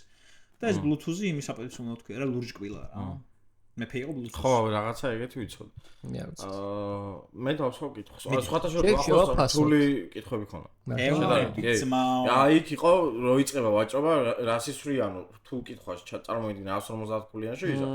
და ეს Bluetooth-ი იმის აპეცს უნდა თქვი, რა ლურჯი კბილა რა. მეფე იყო Bluetooth. ხო, რაღაცა ეგეთი ვიცოდი. მე არ ვიცი. მე დავსვავ კითხოს. სხვათა შორის ახლა რთული კითხვები ქონა. აი იქ იყო რო იწება ვაჭრობა რას ისვრი ანუ თუ კითხვას წარმოიდგინე 150 ქულიანში ისა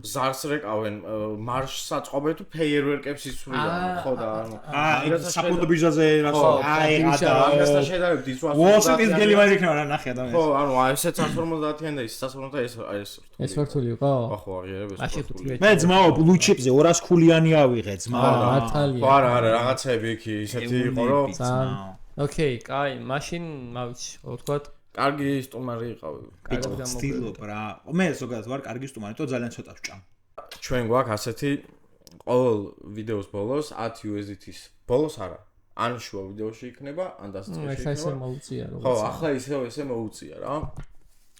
ზარს რეკავენ მარშს აწყობენ თუ ფეიერვერკებს ისვრიან ხო და ანუ საფონდო ბიჟაზე რას ამასთან შედარებით ის 150 გელი მაინც იქნება რა ნახე ადამიანს ხო ანუ აი ესეც 150-იან და ის 150 ეს ვერტული იყო ხო აღიარებ ეს ვერტული მე ძმაო ბლუ ჩიპზე 200 ქულიანი ავიღე ძმაო მართალია ხო არა რაღაცები იქ ისეთი იყო რომ ოკეი, კაი, მაშინ მავიცი, ვთქვათ, კარგი სტუმარი იყავი. სტილობ რა. მე ზოგადად ვარ კარგი სტუმარი, თო ძალიან ცოტა ვჭამ. ჩვენ გვაქვს ასეთი ყოველ ვიდეოს ბოლოს 10 USDT-ის. ბოლოს არა. ან შუა ვიდეოში იქნება, ან დასაწყისში იქნება. ახლა ესე მოუწია რა. ხო, ახლა ესე მოუწია რა.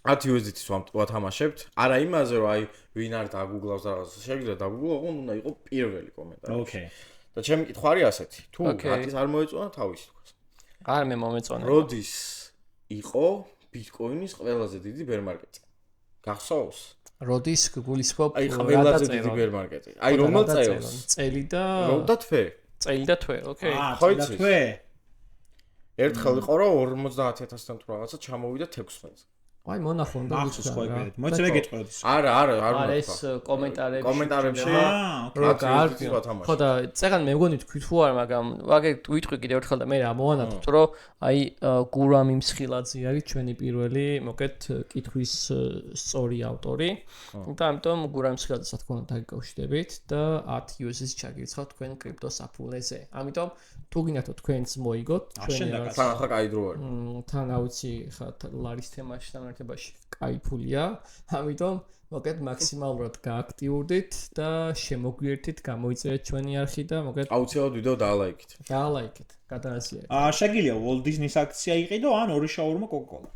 10 USDT-ის ვათამაშებთ. არა იმაზე რომ აი ვინ არ დაგუგლავს რაღაც შეგიძლია დაგუგლო, ოღონდ უნდა იყოს პირველი კომენტარი. ოკეი. და ჩემი კითხვა არის ასეთი. თუ 10-ის არ მოეწონა თავის თქოს. არ მე მომეწონა. როდის იყო ბიტკოინის ყველაზე დიდი ბერმარკეტი? გახსოვს? როდის გულისხმობ აი ყველაზე დიდი ბერმარკეტი. აი რომელ წელს? წელი და და თვე. წელი და თვე, ოკეი. ხო იცი? თვე. ერთხელ იყო რომ 50000-დან თუ რაღაცა ჩამოვიდა 16-ზე. აი მონახო უნდა გიცხრა. მოიცე მე გეტყვი. არა, არ არა ეს კომენტარებში. რა ხო და წეგან მე მგონი თქვი თუ არ, მაგრამ ვაგე ვიტყვი კიდევ ერთხელ და მე რა მოვანათოთ, რომ აი გურამი მსხილაძე არის ჩვენი პირველი, მოკეთ კითხვის სწორი ავტორი. და ამიტომ გურამი მსხილაძეს რა თქმა უნდა დაგიკავშირდებით და 10 USDT ჩაგირცხავთ თქვენ კრიპტოსაფულეზე. ამიტომ თუ გინდათ თქვენც მოიგოთ, ჩვენი თან ახლა კაი დრო არის. თან აუცი ხა ლარის თემაში თანართებაში კაი ფულია. ამიტომ მოკეთ მაქსიმალურად გააქტიურდით და შემოგვიერთით, გამოიწერეთ ჩვენი არხი და მოკეთ აუცილებლად ვიდეო დაალაიქეთ. დაალაიქეთ, გადაასიარეთ. შეგიძლია Walt Disney-ის აქცია იყიდო ან ორი შაურმა Coca-Cola.